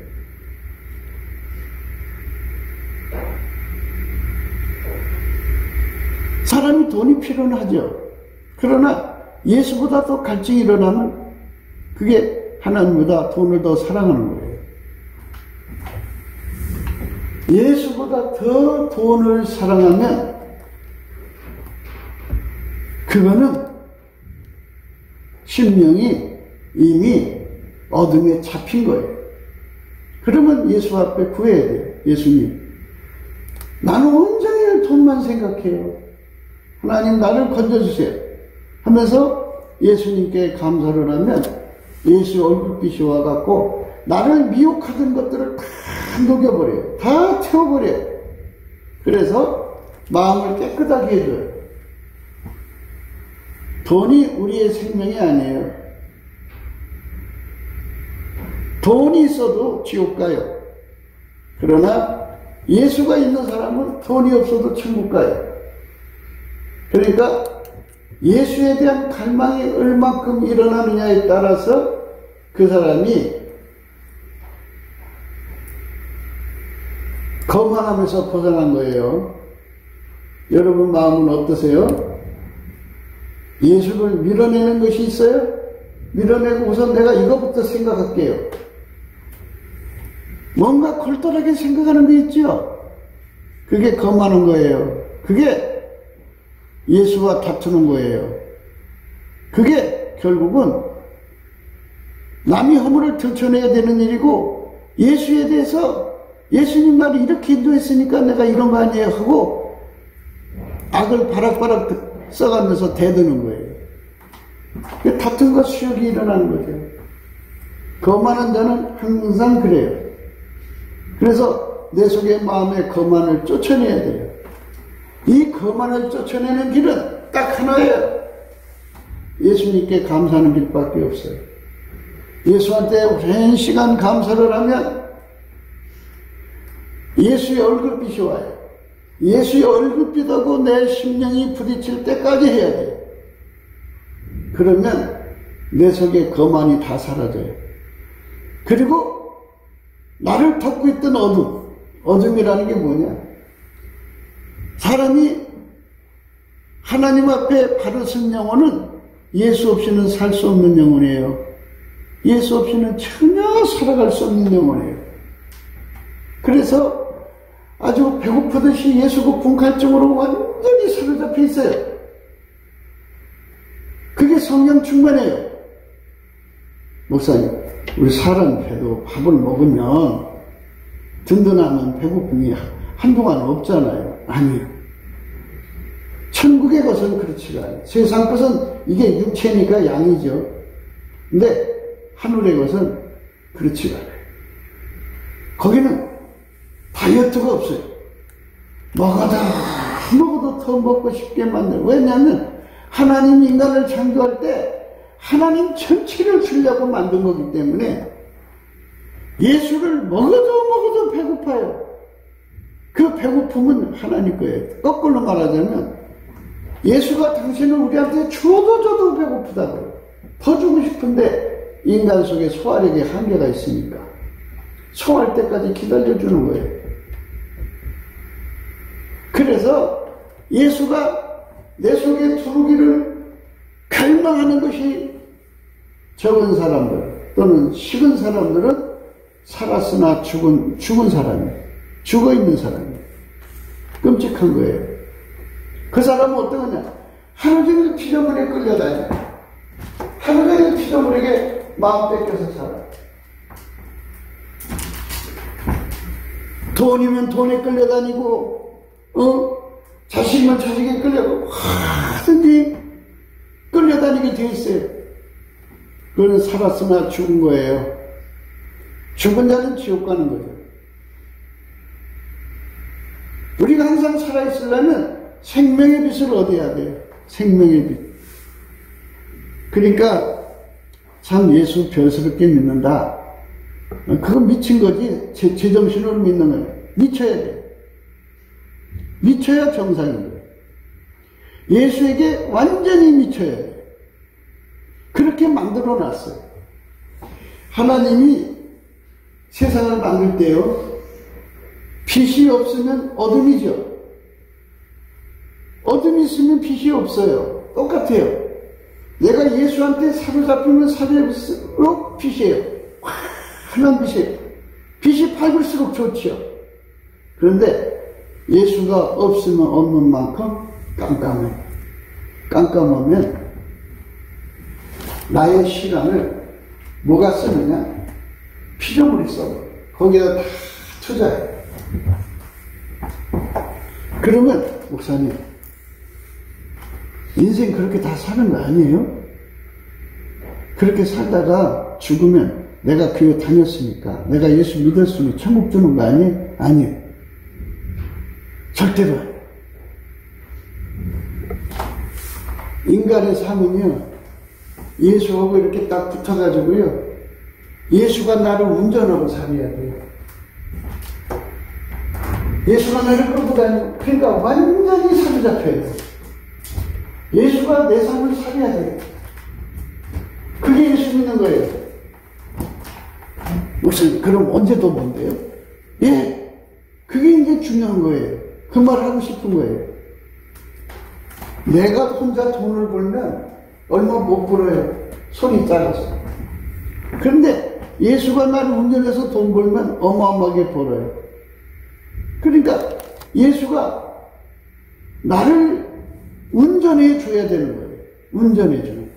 사람이 돈이 필요는 하죠. 그러나 예수보다 더 갈증이 일어나면 그게 하나님보다 돈을 더 사랑하는 거예요. 예수보다 더 돈을 사랑하면 그거는 심령이 이미 어둠에 잡힌 거예요. 그러면 예수 앞에 구해야 돼요. 예수님, 나는 온전히 돈만 생각해요. 하나님 나를 건져주세요 하면서 예수님께 감사를 하면 예수 얼굴빛이 와갖고 나를 미혹하던 것들을 다 녹여버려요. 다 태워버려요. 그래서 마음을 깨끗하게 해줘요. 돈이 우리의 생명이 아니에요. 돈이 있어도 지옥 가요. 그러나 예수가 있는 사람은 돈이 없어도 천국 가요. 그러니까 예수에 대한 갈망이 얼만큼 일어나느냐에 따라서 그 사람이 거만함에서 벗어난 거예요. 여러분 마음은 어떠세요? 예수를 밀어내는 것이 있어요? 밀어내고 우선 내가 이것부터 생각할게요. 뭔가 골똘하게 생각하는 게 있죠? 그게 거만한 거예요. 그게 예수와 다투는 거예요. 그게 결국은 남의 허물을 들춰내야 되는 일이고, 예수에 대해서 예수님 말이 이렇게 인도했으니까 내가 이런 거 아니에요 하고 악을 바락바락 써가면서 대드는 거예요. 다툼과 수욕이 일어나는 거죠. 거만한 자는 항상 그래요. 그래서 내 속의 마음의 거만을 쫓아내야 돼요. 이 거만을 쫓아내는 길은 딱 하나예요. 예수님께 감사하는 길밖에 없어요. 예수한테 오랜 시간 감사를 하면 예수의 얼굴빛이 와요. 예수의 얼굴빛하고 내 심령이 부딪힐 때까지 해야 돼요. 그러면 내 속의 거만이 다 사라져요. 그리고 나를 덮고 있던 어둠이라는 게 뭐냐? 사람이 하나님 앞에 바로 선 영혼은 예수 없이는 살 수 없는 영혼이에요. 예수 없이는 전혀 살아갈 수 없는 영혼이에요. 그래서 아주 배고프듯이 예수고 분갈증으로 완전히 사로잡혀 있어요. 그게 성령 충만해요. 목사님, 우리 사람 배도 밥을 먹으면 든든하면 배고픔이 한동안 없잖아요. 아니에요. 천국의 것은 그렇지가 않아요. 세상 것은 이게 육체니까 양이죠. 근데 하늘의 것은 그렇지가 않아요. 거기는 다이어트가 없어요. 먹어도 더 먹고 싶게 만들어요. 왜냐하면 하나님 인간을 창조할 때 하나님 전체를 주려고 만든 거기 때문에 예수를 먹어도 배고파요. 그 배고픔은 하나님 거예요. 거꾸로 말하자면 예수가 당신을 우리한테 줘도 배고프다고요. 더 주고 싶은데 인간 속에 소화력에 한계가 있으니까 소화할 때까지 기다려주는 거예요. 그래서 예수가 내 속에 들어오기를 갈망하는 것이 적은 사람들 또는 식은 사람들은 살았으나 죽은 사람이에요. 죽어있는 사람이에요. 끔찍한 거예요. 그 사람은 어떤 거냐? 하루 종일 피조물에 끌려다녀요. 하루 종일 피조물에게 마음 뺏겨서 살아요. 돈이면 돈에 끌려다니고 자식이면 자식에 끌려가고 하든지 끌려다니게 돼 있어요. 그건 살았으나 죽은 거예요. 죽은 자는 지옥 가는 거죠. 우리가 항상 살아있으려면 생명의 빛을 얻어야 돼요. 생명의 빛. 그러니까 참 예수 별스럽게 믿는다. 그건 미친 거지. 제정신으로 믿는 거예요. 미쳐야 돼요. 미쳐야 정상인 거예요. 예수에게 완전히 미쳐야 돼요. 그렇게 만들어 놨어요. 하나님이 세상을 만들 때요, 빛이 없으면 어둠이죠. 어둠이 있으면 빛이 없어요. 똑같아요. 내가 예수한테 사로잡히면 사로잡을수록 빛이에요. 환한 빛이에요. 빛이 밝을수록 좋죠. 그런데 예수가 없으면 없는 만큼 깜깜해요. 깜깜하면 나의 시간을 뭐가 쓰느냐? 피조물이 써. 거기다 다 투자해. 그러면 목사님, 인생 그렇게 다 사는 거 아니에요? 그렇게 살다가 죽으면 내가 교회 다녔으니까 내가 예수 믿었으면 천국 주는 거 아니에요? 아니에요. 절대로 아니에요. 인간의 삶은요, 예수하고 이렇게 딱 붙어가지고요, 예수가 나를 운전하고 살아야 돼요. 예수가 나를 끌고 다니고, 그러니까 완전히 사로잡혀야 돼요. 예수가 내 삶을 살아야 돼요. 그게 예수 믿는 거예요. 목사님, 그럼 언제 돈 번대요? 예, 그게 이제 중요한 거예요. 그 말 하고 싶은 거예요. 내가 혼자 돈을 벌면 얼마 못 벌어요. 손이 작아서. 그런데 예수가 나를 운전해서 돈 벌면 어마어마하게 벌어요. 그러니까 예수가 나를 운전해 줘야 되는 거예요. 운전해 주는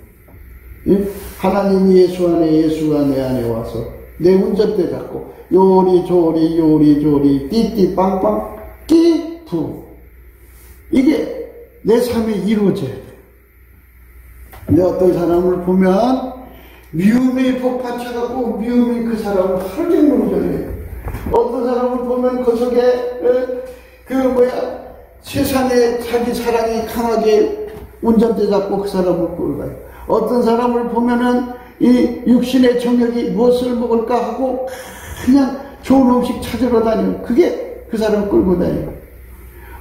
거예요. 예? 하나님이 예수 안에, 예수가 내 안에 와서 내 운전대 잡고 요리조리 요리조리 띠띠 빵빵 끼부 이게 내 삶에 이루어져야 돼요. 근데 어떤 사람을 보면 미움에 복받쳐갖고 미움이 그 사람을 하루 종일 운전해요. 어떤 사람을 보면 그 속에 세상에 자기 사랑이 강하게 운전대 잡고 그 사람을 끌고 가요. 어떤 사람을 보면은 이 육신의 정욕이 무엇을 먹을까 하고 그냥 좋은 음식 찾으러 다니는 그게 그 사람을 끌고 다녀요.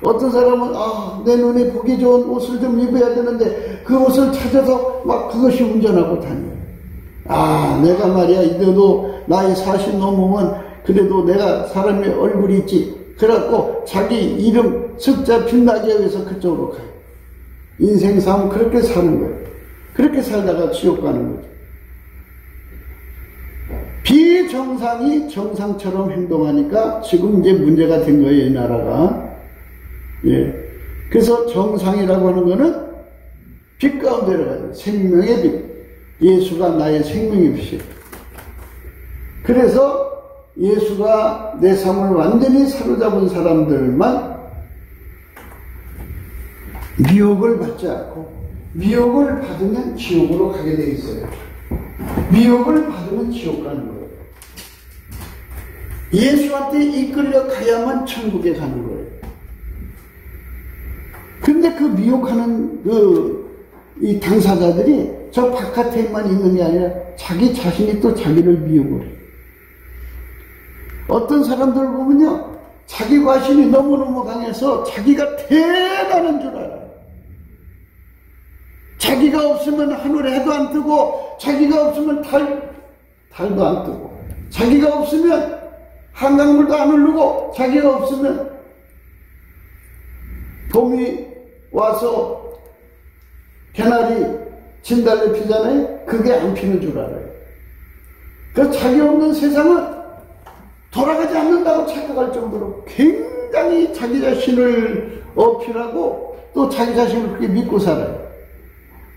어떤 사람은 내 눈에 보기 좋은 옷을 좀 입어야 되는데 그 옷을 찾아서 막 그것이 운전하고 다녀요. 내가 말이야 이래도 나이 40 넘으면 그래도 내가 사람의 얼굴이 있지. 그래갖고 자기 이름 숫자 빛나게 위해서 그쪽으로 가요. 인생 삶은 그렇게 사는 거예요. 그렇게 살다가 지옥 가는 거죠. 비정상이 정상처럼 행동하니까 지금 이제 문제가 된 거예요, 이 나라가. 예. 그래서 정상이라고 하는 거는 빛 가운데로 가요. 생명의 빛. 예수가 나의 생명의 빛이에요. 그래서 예수가 내 삶을 완전히 사로잡은 사람들만 미혹을 받지 않고 미혹을 받으면 지옥으로 가게 돼 있어요. 미혹을 받으면 지옥 가는 거예요. 예수한테 이끌려 가야만 천국에 가는 거예요. 근데 그 미혹하는 이 당사자들이 저 바깥에만 있는 게 아니라 자기 자신이 또 자기를 미혹을 해요. 어떤 사람들 보면요, 자기 과신이 너무너무 강해서 자기가 대단한 줄 알아요. 자기가 없으면 하늘 해도 안 뜨고, 자기가 없으면 달도 안 뜨고, 자기가 없으면 한강물도 안 흐르고, 자기가 없으면 봄이 와서 개나리, 진달래 피잖아요. 그게 안 피는 줄 알아요. 그래서 자기 없는 세상은 돌아가지 않는다고 착각할 정도로 굉장히 자기 자신을 어필하고 또 자기 자신을 그렇게 믿고 살아요.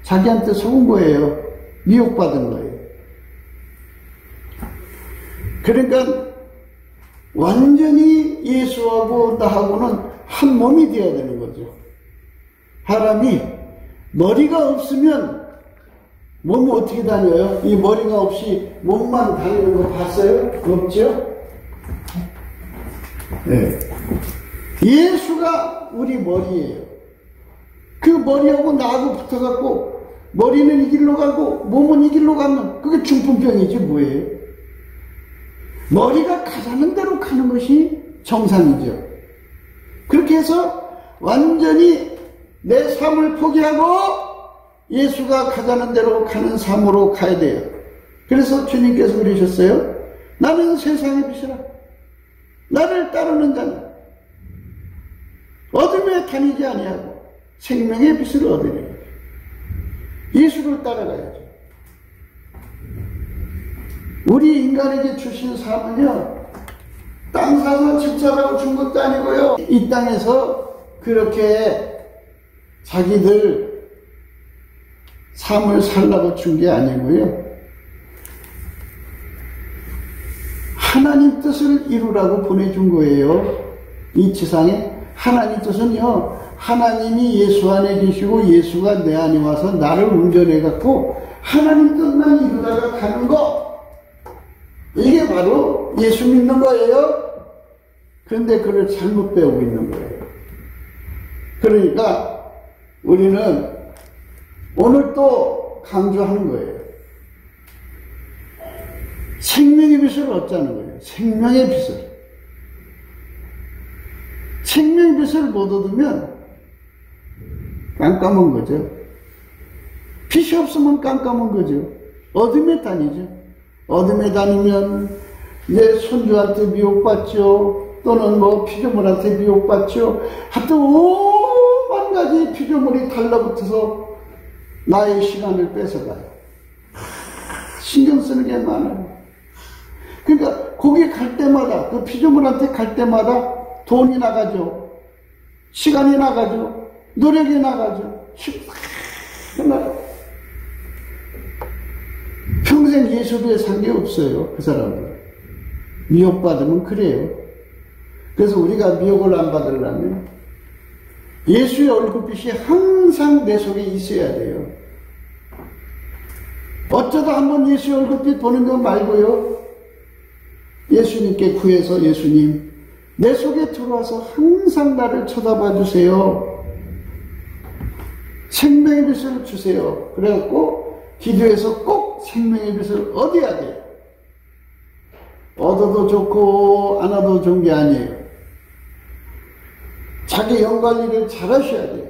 자기한테 속은 거예요. 미혹받은 거예요. 그러니까 완전히 예수하고 나하고는 한 몸이 되어야 되는 거죠. 사람이 머리가 없으면 몸이 어떻게 다녀요? 이 머리가 없이 몸만 다니는 거 봤어요? 없죠? 네. 예수가 우리 머리예요. 그 머리하고 나하고 붙어갖고 머리는 이 길로 가고 몸은 이 길로 가면 그게 중풍병이지 뭐예요? 머리가 가자는 대로 가는 것이 정상이죠. 그렇게 해서 완전히 내 삶을 포기하고 예수가 가자는 대로 가는 삶으로 가야 돼요. 그래서 주님께서 그러셨어요. 나는 세상의 빛이라. 나를 따르는 자는 어둠에 다니지 아니하고 생명의 빛을 얻으리라. 예수를 따라가야죠. 우리 인간에게 주신 삶은요, 땅 사서 집 사라고 준 것도 아니고요, 이 땅에서 그렇게 자기들 삶을 살라고 준 게 아니고요, 하나님 뜻을 이루라고 보내준 거예요. 이 지상에 하나님 뜻은요, 하나님이 예수 안에 계시고 예수가 내 안에 와서 나를 운전해갖고 하나님 뜻만 이루다가 가는 거, 이게 바로 예수 믿는 거예요. 그런데 그걸 잘못 배우고 있는 거예요. 그러니까 우리는 오늘 또 강조하는 거예요. 생명의 빛을 얻자는 거예요. 생명의 빛을. 생명의 빛을 못 얻으면 깜깜한 거죠. 빛이 없으면 깜깜한 거죠. 어둠에 다니죠. 어둠에 다니면 내 손주한테 미혹받죠. 또는 피조물한테 미혹받죠. 하여튼 오만 가지 피조물이 달라붙어서 나의 시간을 뺏어가요. 신경 쓰는 게 많아요. 그러니까 거기 갈 때마다, 그 피조물한테 갈 때마다 돈이 나가죠. 시간이 나가죠. 노력이 나가죠. 하나 평생 예수를 산 게 없어요. 그 사람은 미혹받으면 그래요. 그래서 우리가 미혹을 안 받으려면 예수의 얼굴빛이 항상 내 속에 있어야 돼요. 어쩌다 한번 예수의 얼굴빛 보는 거 말고요, 예수님께 구해서 예수님 내 속에 들어와서 항상 나를 쳐다봐 주세요. 생명의 빛을 주세요. 그래갖고 기도해서 꼭 생명의 빛을 얻어야 돼요. 얻어도 좋고 안 얻어도 좋은 게 아니에요. 자기 영관리를 잘 하셔야 돼요.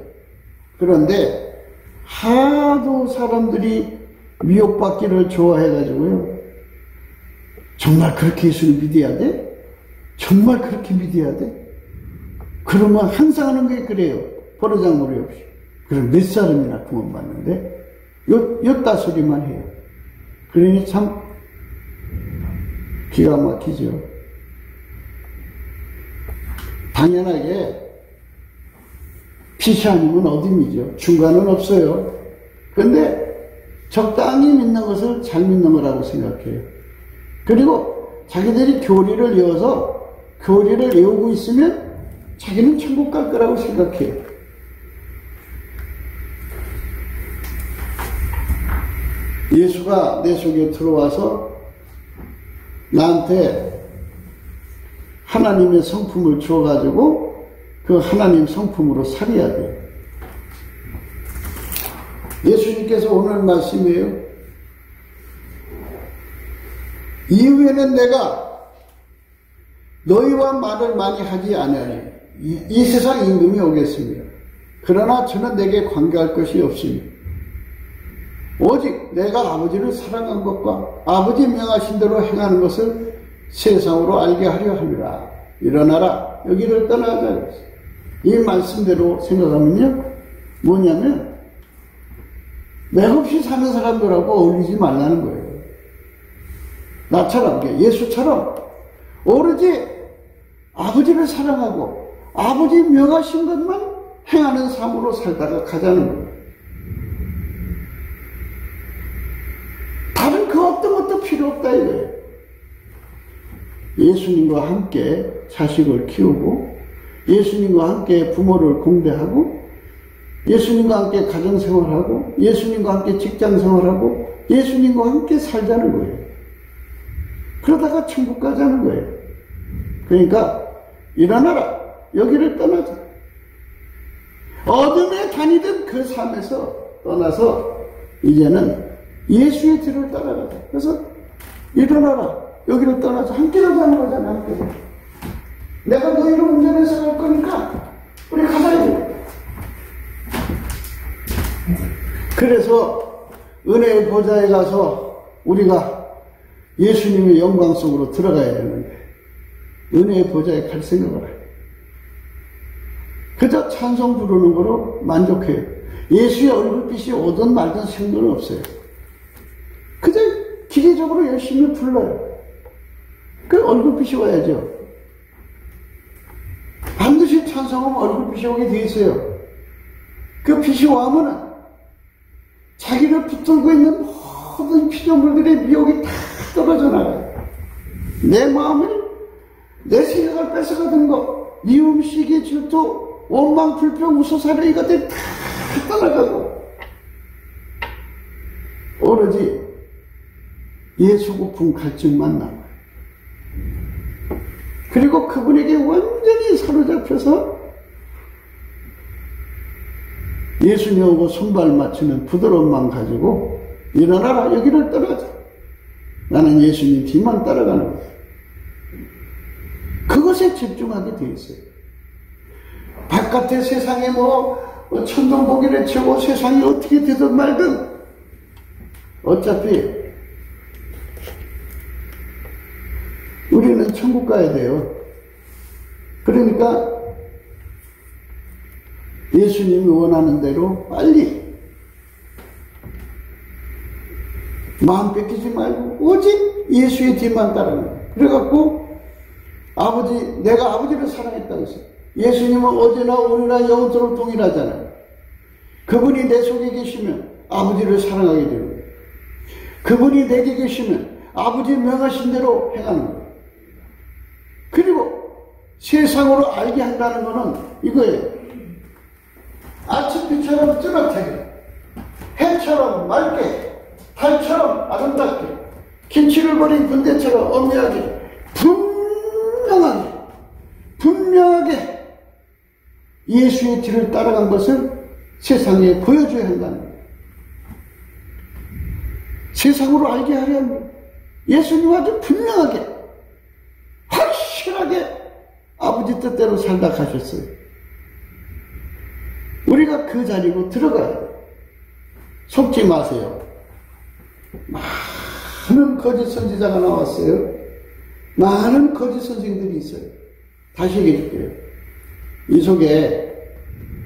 그런데 하도 사람들이 미혹받기를 좋아해가지고요, 정말 그렇게 예수를 믿어야 돼? 정말 그렇게 믿어야 돼? 그러면 항상 하는 게 그래요. 버르장머리 없이. 그럼 몇 사람이나 구원받는데 엿다 소리만 해요. 그러니 참 기가 막히죠. 당연하게 빛이 아니면 어둠이죠. 중간은 없어요. 그런데 적당히 믿는 것을 잘 믿는 거라고 생각해요. 그리고 자기들이 교리를 이어서 교리를 외우고 있으면 자기는 천국 갈 거라고 생각해요. 예수가 내 속에 들어와서 나한테 하나님의 성품을 주어가지고 그 하나님 성품으로 살아야 돼요. 예수님께서 오늘 말씀이에요. 이후에는 내가 너희와 말을 많이 하지 아니하니 이 세상 임금이 오겠습니다. 그러나 저는 내게 관계할 것이 없으니 오직 내가 아버지를 사랑한 것과 아버지 명하신 대로 행하는 것을 세상으로 알게 하려 함이라. 일어나라, 여기를 떠나자. 이 말씀대로 생각하면요, 뭐냐면 맥없이 사는 사람들하고 어울리지 말라는 거예요. 나처럼, 예수처럼 오로지 아버지를 사랑하고 아버지 명하신 것만 행하는 삶으로 살다가 가자는 거예요. 다른 그 어떤 것도 필요 없다 이거예요. 예수님과 함께 자식을 키우고 예수님과 함께 부모를 공대하고 예수님과 함께 가정생활하고 예수님과 함께 직장생활하고 예수님과 함께 살자는 거예요. 그러다가 천국 가자는 거예요. 그러니까 일어나라, 여기를 떠나자. 어둠에 다니던 그 삶에서 떠나서 이제는 예수의 뒤를 따라가자. 그래서 일어나라, 여기를 떠나자. 함께 가자는 거잖아. 함께. 내가 너희를 운전해서 갈 거니까 우리 가자. 그래서 은혜의 보좌에 가서 우리가 예수님의 영광 속으로 들어가야 되는데 은혜의 보좌에 갈 생각을 해요. 그저 찬송 부르는 거로 만족해요. 예수의 얼굴빛이 오든 말든 상관없어요. 그저 기계적으로 열심히 불러요. 그 얼굴빛이 와야죠. 반드시 찬송하면 얼굴빛이 오게 돼 있어요. 그 빛이 와면은 자기를 붙들고 있는 모든 피조물들의 미혹이 다 떨어져 나가요. 내 마음을, 내 생각을 뺏어가던 거, 미움, 시기, 질투, 원망, 불평, 우소사려 이것들이 다 떠나가고 오로지 예수 고품 갈증만 남아요. 그리고 그분에게 완전히 사로잡혀서 예수님 오고 손발 맞추는 부드러운 마음 가지고 일어나라, 여기를 떠나자. 나는 예수님 뒤만 따라가는 거예요. 그것에 집중하게 돼 있어요. 바깥의 세상에 천둥보기를 치고 세상이 어떻게 되든 말든 어차피 우리는 천국 가야 돼요. 그러니까 예수님이 원하는 대로 빨리 마음 뺏기지 말고 오직 예수의 뒤만 따르는 거예요. 그래갖고 내가 아버지를 사랑했다고 했어요. 예수님은 어제나 오늘나 영원토록 동일하잖아요. 그분이 내 속에 계시면 아버지를 사랑하게 되는 거예요. 그분이 내게 계시면 아버지 명하신 대로 행하는 거예요. 그리고 세상으로 알게 한다는 것은 이거예요. 아침빛처럼 뚜렷하게, 해처럼 맑게, 달처럼 아름답게, 김치를 버린 군대처럼 엄밀하게, 분명하게 예수의 뒤를 따라간 것을 세상에 보여줘야 한다는 거예요. 세상으로 알게 하려는 거예요. 예수님 아주 분명하게, 확실하게 아버지 뜻대로 살다 가셨어요. 우리가 그 자리로 들어가요. 속지 마세요. 많은 거짓 선지자가 나왔어요. 많은 거짓 선생들이 있어요. 다시 얘기해 줄게요.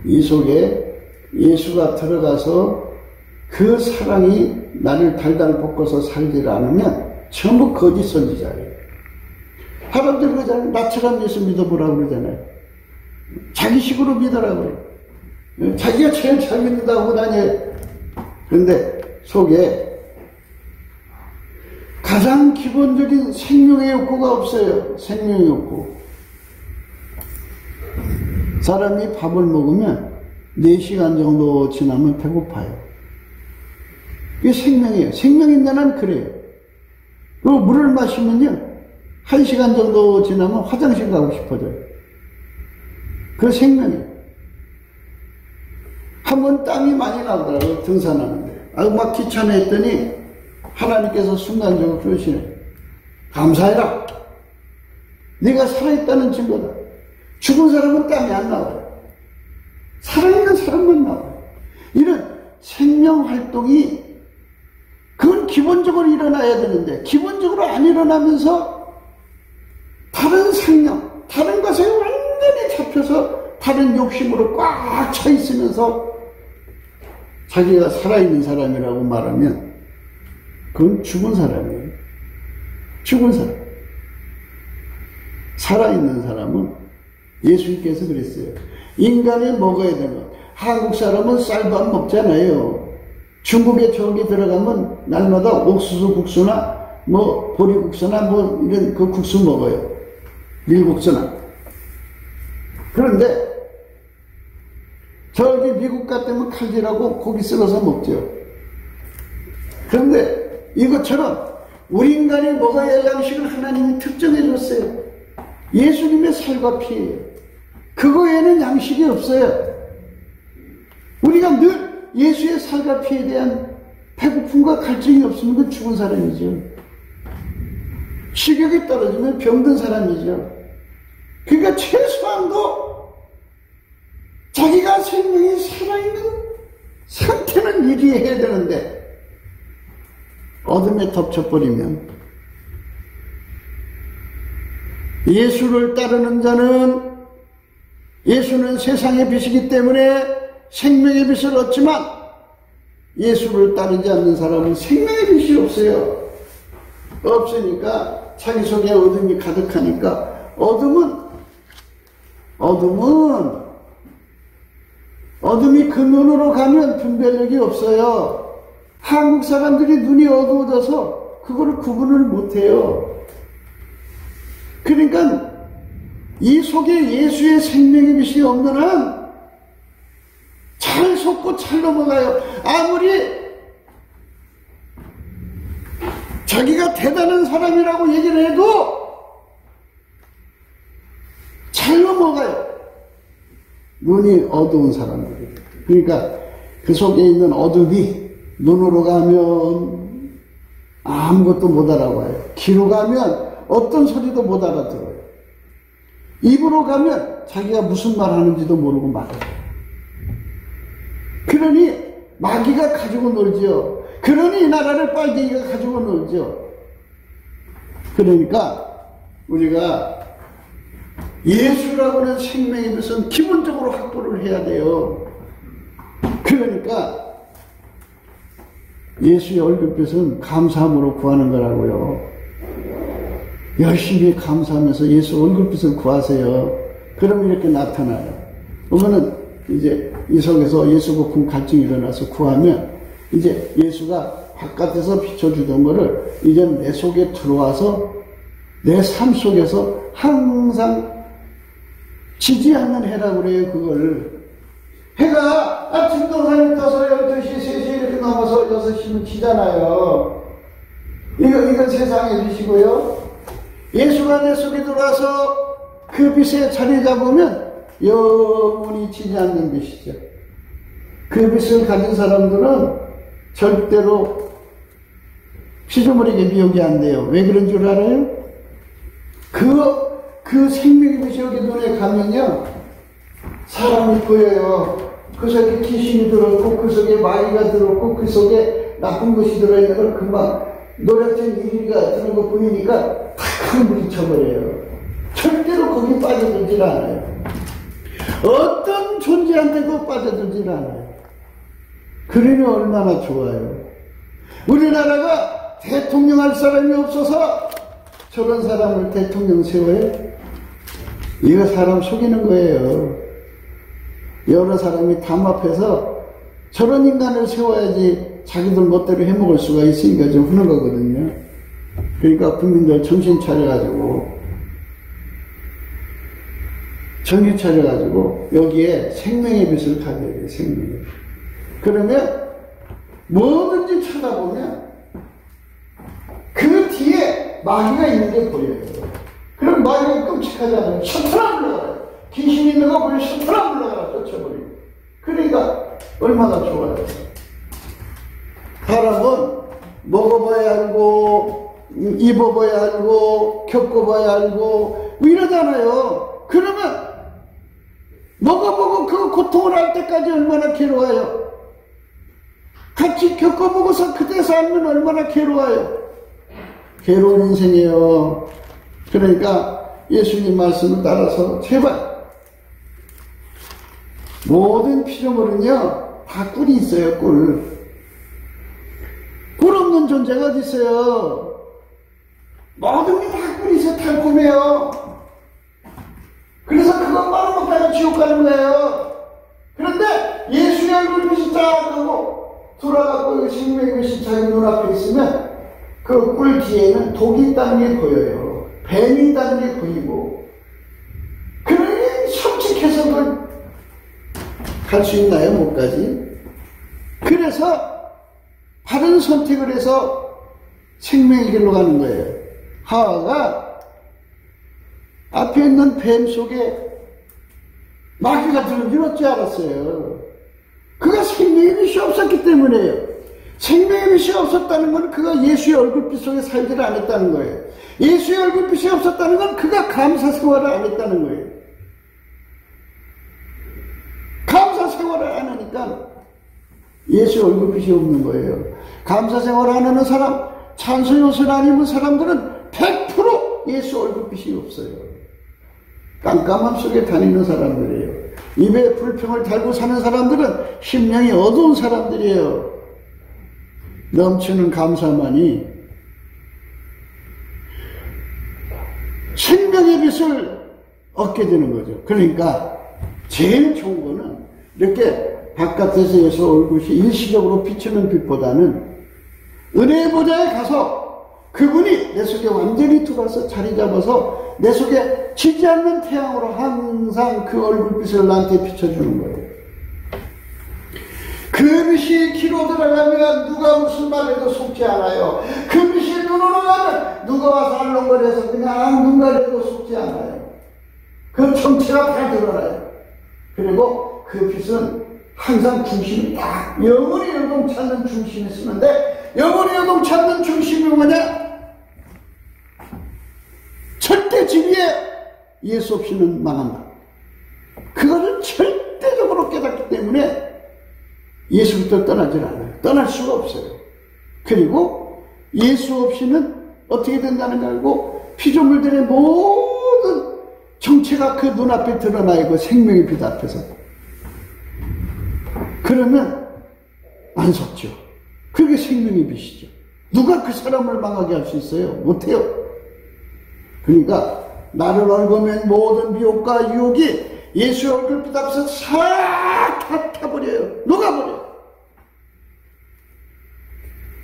이 속에 예수가 들어가서 그 사랑이 나를 달달 볶아서 살지를 않으면 전부 거짓 선지자예요. 사람들 그러잖아요. 나처럼 예수 믿어보라고 그러잖아요. 자기식으로 믿으라고 그래요. 자기가 제일 잘 믿는다고 다녀요. 그런데 속에 가장 기본적인 생명의 욕구가 없어요. 생명의 욕구. 사람이 밥을 먹으면 4시간 정도 지나면 배고파요. 이게 생명이에요. 생명인자는 그래요. 그리고 물을 마시면요 1시간 정도 지나면 화장실 가고 싶어져요. 그 생명이에요. 한번 땀이 많이 나더라고요. 등산하는데. 막 귀찮아 했더니 하나님께서 순간적으로 그러시네. 감사해라. 네가 살아있다는 증거다. 죽은 사람은 땀이 안 나와요. 살아있는 사람만 나와요. 이런 생명활동이 그건 기본적으로 일어나야 되는데 기본적으로 안 일어나면서 다른 생명, 다른 것에 완전히 잡혀서 다른 욕심으로 꽉 차 있으면서 자기가 살아있는 사람이라고 말하면 그건 죽은 사람이에요. 죽은 사람. 살아있는 사람은 예수님께서 그랬어요. 인간이 먹어야 되는 것. 한국 사람은 쌀밥 먹잖아요. 중국에 저기 들어가면 날마다 옥수수 국수나 뭐 보리국수나 뭐 이런 그 국수 먹어요. 밀국수나. 그런데 저기 미국 같으면 칼질하고 고기 썰어서 먹죠. 그런데 이것처럼 우리 인간이 먹어야 할 양식을 하나님이 특정해 줬어요. 예수님의 살과 피예요. 그거에는 양식이 없어요. 우리가 늘 예수의 살과 피에 대한 배고픔과 갈증이 없으면 그건 죽은 사람이죠. 식욕이 떨어지면 병든 사람이죠. 그러니까 최소한도 자기가 생명이 살아있는 상태는 유지해야 되는데 어둠에 덮쳐버리면 예수를 따르는 자는 예수는 세상의 빛이기 때문에 생명의 빛을 얻지만 예수를 따르지 않는 사람은 생명의 빛이 없어요. 없으니까 자기 속에 어둠이 가득하니까 어둠이 그 눈으로 가면 분별력이 없어요. 한국 사람들이 눈이 어두워져서 그거를 구분을 못해요. 그러니까 이 속에 예수의 생명의 빛이 없는 한 잘 속고 잘 넘어가요. 아무리 자기가 대단한 사람이라고 얘기를 해도 잘 넘어가요. 눈이 어두운 사람들이. 그러니까 그 속에 있는 어둠이 눈으로 가면 아무것도 못 알아봐요. 귀로 가면 어떤 소리도 못 알아들어요. 입으로 가면 자기가 무슨 말 하는지도 모르고 말해요. 그러니 마귀가 가지고 놀죠. 그러니 이 나라를 빨갱이가 가지고 놀죠. 그러니까 우리가 예수라고 하는 생명의 빛은 기본적으로 확보를 해야 돼요. 그러니까 예수의 얼굴빛은 감사함으로 구하는 거라고요. 열심히 감사하면서 예수 얼굴빛을 구하세요. 그러면 이렇게 나타나요. 보면은 이제 이 속에서 예수 거품 갈증이 일어나서 구하면 이제 예수가 바깥에서 비춰주던 거를 이제 내 속에 들어와서 내 삶 속에서 항상 지지 않는 해라고 그래요. 그걸 해가 아침 동산에 떠서 12시, 3시 이렇게 넘어서 6시면 지잖아요. 이건 세상의 빛이고요. 예수가 내 속에 들어와서 그 빛에 자리 잡으면 영원히 지지 않는 빛이죠. 그 빛을 가진 사람들은 절대로 피조물에게 미혹이 안 돼요. 왜 그런 줄 알아요? 그 생명의 빛이 여기 눈에 가면요, 사람이 보여요. 그 속에 귀신이 들어있고, 그 속에 마귀가 들어있고, 그 속에 나쁜 것이 들어있는 걸 금방 노랗던 이리가 드는 거 보이니까 탁 물리쳐버려요. 절대로 거기 빠져들질 않아요. 어떤 존재한테도 빠져들질 않아요. 그러니 얼마나 좋아요. 우리나라가 대통령 할 사람이 없어서 저런 사람을 대통령 세워요? 이거 사람 속이는 거예요. 여러 사람이 담합해서 저런 인간을 세워야지 자기들 멋대로 해먹을 수가 있으니까 좀 하는 거거든요. 그러니까 국민들 정신 차려가지고 여기에 생명의 빛을 가져야 돼요. 생명의 빛. 그러면 뭐든지 쳐다보면 그 뒤에 마귀가 있는 게 보여요. 그럼 마귀가 끔찍하잖아요. 셔틀아 물러가요. 귀신 있는 거 보면 셔틀아 물러가라 쫓아버리고. 그러니까 얼마나 좋아요. 사람은 먹어봐야 알고 입어봐야 알고 겪어봐야 알고 뭐 이러잖아요. 그러면 먹어보고 그 고통을 알 때까지 얼마나 괴로워요. 같이 겪어보고서 그때 살면 얼마나 괴로워요. 괴로운 인생이에요. 그러니까 예수님 말씀을 따라서 제발 모든 피조물은요 다 꿀이 있어요. 꿀 없는 존재가 어디 있어요. 모든 게 다 꿀이 있어요. 달콤해요. 그래서 그것만 먹다가 지옥 가는 거예요. 그런데 예수의 얼굴빛이 딱 하고 돌아가고 생명의 빛이 자기 눈앞에 있으면 그 꿀 뒤에는 독이 있다는 게 보여요. 뱀이 있다는 게 보이고. 그러니 솔직해서 그걸 갈 수 있나요? 못 가지. 그래서 바른 선택을 해서 생명의 길로 가는 거예요. 하와가 앞에 있는 뱀 속에 마귀가 들은 줄 어찌 알았어요. 그가 생명의 빛이 없었기 때문에요. 생명의 빛이 없었다는 건 그가 예수의 얼굴빛 속에 살지를 않았다는 거예요. 예수의 얼굴빛이 없었다는 건 그가 감사 생활을 안 했다는 거예요. 감사 생활을 안 하니까 예수의 얼굴빛이 없는 거예요. 감사 생활을 안 하는 사람, 찬송요소를 안 입은 사람들은 100% 예수 얼굴빛이 없어요. 깜깜함 속에 다니는 사람들이에요. 입에 불평을 달고 사는 사람들은 심령이 어두운 사람들이에요. 넘치는 감사만이 생명의 빛을 얻게 되는 거죠. 그러니까 제일 좋은 거는 이렇게 바깥에서 예수 얼굴이 일시적으로 비추는 빛보다는 은혜의 보좌에 가서 그분이 내 속에 완전히 들어와서 자리 잡아서 내 속에 지지 않는 태양으로 항상 그 얼굴빛을 나한테 비춰주는 거예요. 그 빛이 귀로 들어가면 누가 무슨 말해도 속지 않아요. 그 빛이 눈으로 가면 누가 와서 알렁거려서 그냥 눈 가려도 속지 않아요. 그 정체가 다 드러나요. 그리고 그 빛은 항상 중심이 딱 영원히 요동치 않는 중심이 쓰는데, 영원히 요동치 않는 중심이 뭐냐? 절대 진리에 예수 없이는 망한다. 그거를 절대적으로 깨닫기 때문에 예수부터 떠나질 않아요. 떠날 수가 없어요. 그리고 예수 없이는 어떻게 된다는 걸 알고 피조물들의 모든 정체가 그 눈앞에 드러나요. 그 생명의 빛 앞에서. 그러면 안 속죠. 그게 생명의 빛이죠. 누가 그 사람을 망하게 할 수 있어요? 못해요. 그러니까 나를 얽으면 모든 미혹과 유혹이 예수의 얼굴빛 앞에서 싹 다 타버려요. 녹아버려요.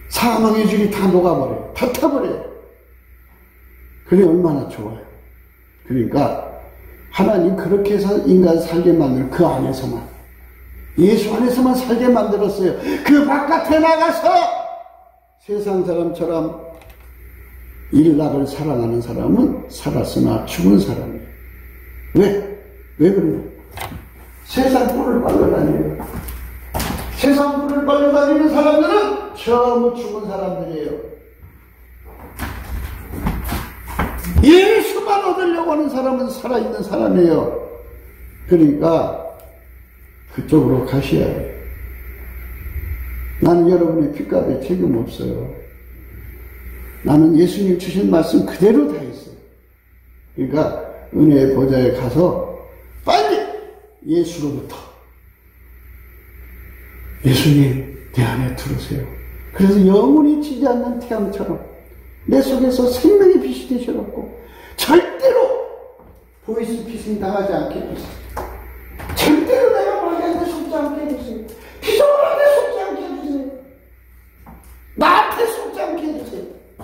사망의 줄이 다 녹아버려요. 다 타버려요. 그게 얼마나 좋아요. 그러니까 하나님 그렇게 해서 인간 살게 만들 그 안에서만, 예수 안에서만 살게 만들었어요. 그 바깥에 나가서 세상 사람처럼 일락을 사랑하는 사람은 살았으나 죽은 사람이에요. 왜? 왜 그래요? 세상 뿔을 빨려 다니는, 세상 뿔을 빨려 다니는 사람들은 전부 죽은 사람들이에요. 예수만 얻으려고 하는 사람은 살아있는 사람이에요. 그러니까 그쪽으로 가셔야 해요. 나는 여러분의 핏값에 책임 없어요. 나는 예수님 주신 말씀 그대로 다 했어요. 그러니까 은혜의 보좌에 가서 빨리 예수로부터, 예수님 내 안에 들어오세요. 그래서 영원히 지지 않는 태양처럼 내 속에서 생명의 빛이 되셔갖고 절대로 보이스피싱 당하지 않게 해주세요. 절대로 내가 말하는데 속지 않게 해주세요. 피조물한테 속지 않게 해주세요. 나한테 속지 않게 해주세요.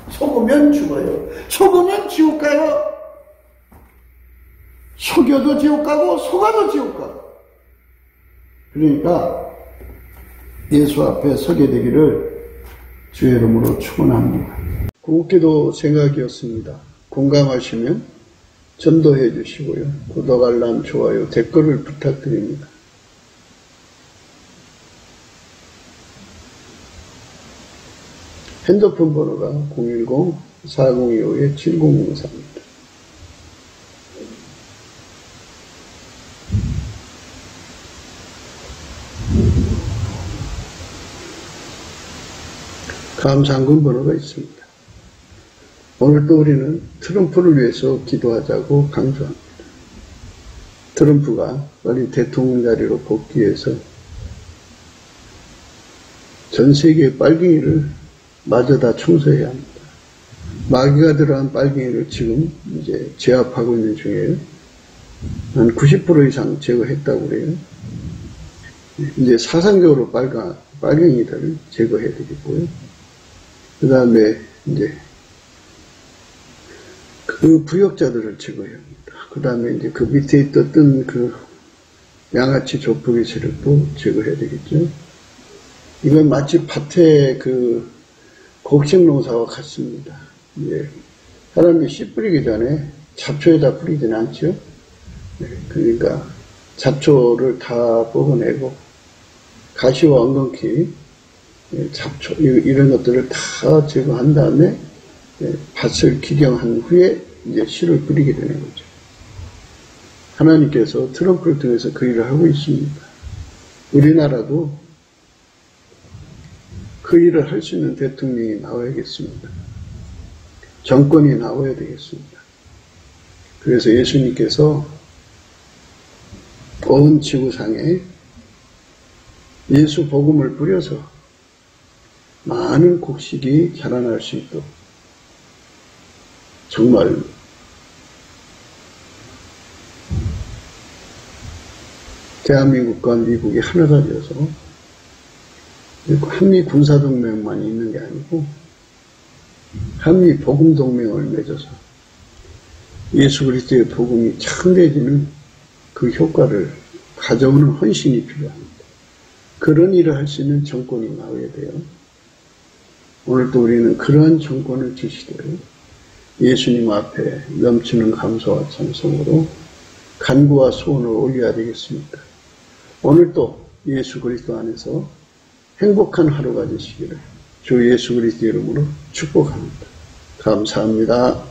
속으면 죽어요. 속으면 지옥 가요. 속여도 지옥 가고 속아도 지옥 가고. 그러니까 예수 앞에 서게 되기를 주의 이름으로 축원합니다. 굵기도 생각이었습니다. 공감하시면 전도해 주시고요. 구독, 알람, 좋아요, 댓글을 부탁드립니다. 핸드폰 번호가 010-4025-7004입니다. 감상금 번호가 있습니다. 오늘 또 우리는 트럼프를 위해서 기도하자고 강조합니다. 트럼프가 빨리 대통령 자리로 복귀해서 전 세계의 빨갱이를 마저 다 청소해야 합니다. 마귀가 들어간 빨갱이를 지금 이제 제압하고 있는 중이에요. 한 90% 이상 제거했다고 그래요. 이제 사상적으로 빨갱이들을 제거해야 되겠고요. 그 다음에 이제 그 부역자들을 제거해야 합니다. 그 다음에 이제 그 밑에 있던 그 양아치 조폭의 세력도 제거해야 되겠죠. 이건 마치 밭에 그 곡식 농사와 같습니다. 예. 사람이 씨 뿌리기 전에 잡초에다 뿌리지는 않죠. 예. 그러니까 잡초를 다 뽑아내고 가시와 엉겅퀴, 잡초 이런 것들을 다 제거한 다음에 밭을 기경한 후에 이제 씨를 뿌리게 되는 거죠. 하나님께서 트럼프를 통해서 그 일을 하고 있습니다. 우리나라도 그 일을 할 수 있는 대통령이 나와야겠습니다. 정권이 나와야 되겠습니다. 그래서 예수님께서 온 지구상에 예수 복음을 뿌려서 많은 곡식이 자라날 수 있도록 정말 대한민국과 미국이 하나가 되어서 한미 군사동맹만 있는 게 아니고 한미 복음동맹을 맺어서 예수 그리스도의 복음이 창대해지는 그 효과를 가져오는 헌신이 필요합니다. 그런 일을 할 수 있는 정권이 나와야 돼요. 오늘도 우리는 그러한 정권을 주시도록 예수님 앞에 넘치는 감사와 찬송으로 간구와 소원을 올려야 되겠습니다. 오늘도 예수 그리스도 안에서 행복한 하루가 되시기를 주 예수 그리스도 이름으로 축복합니다. 감사합니다.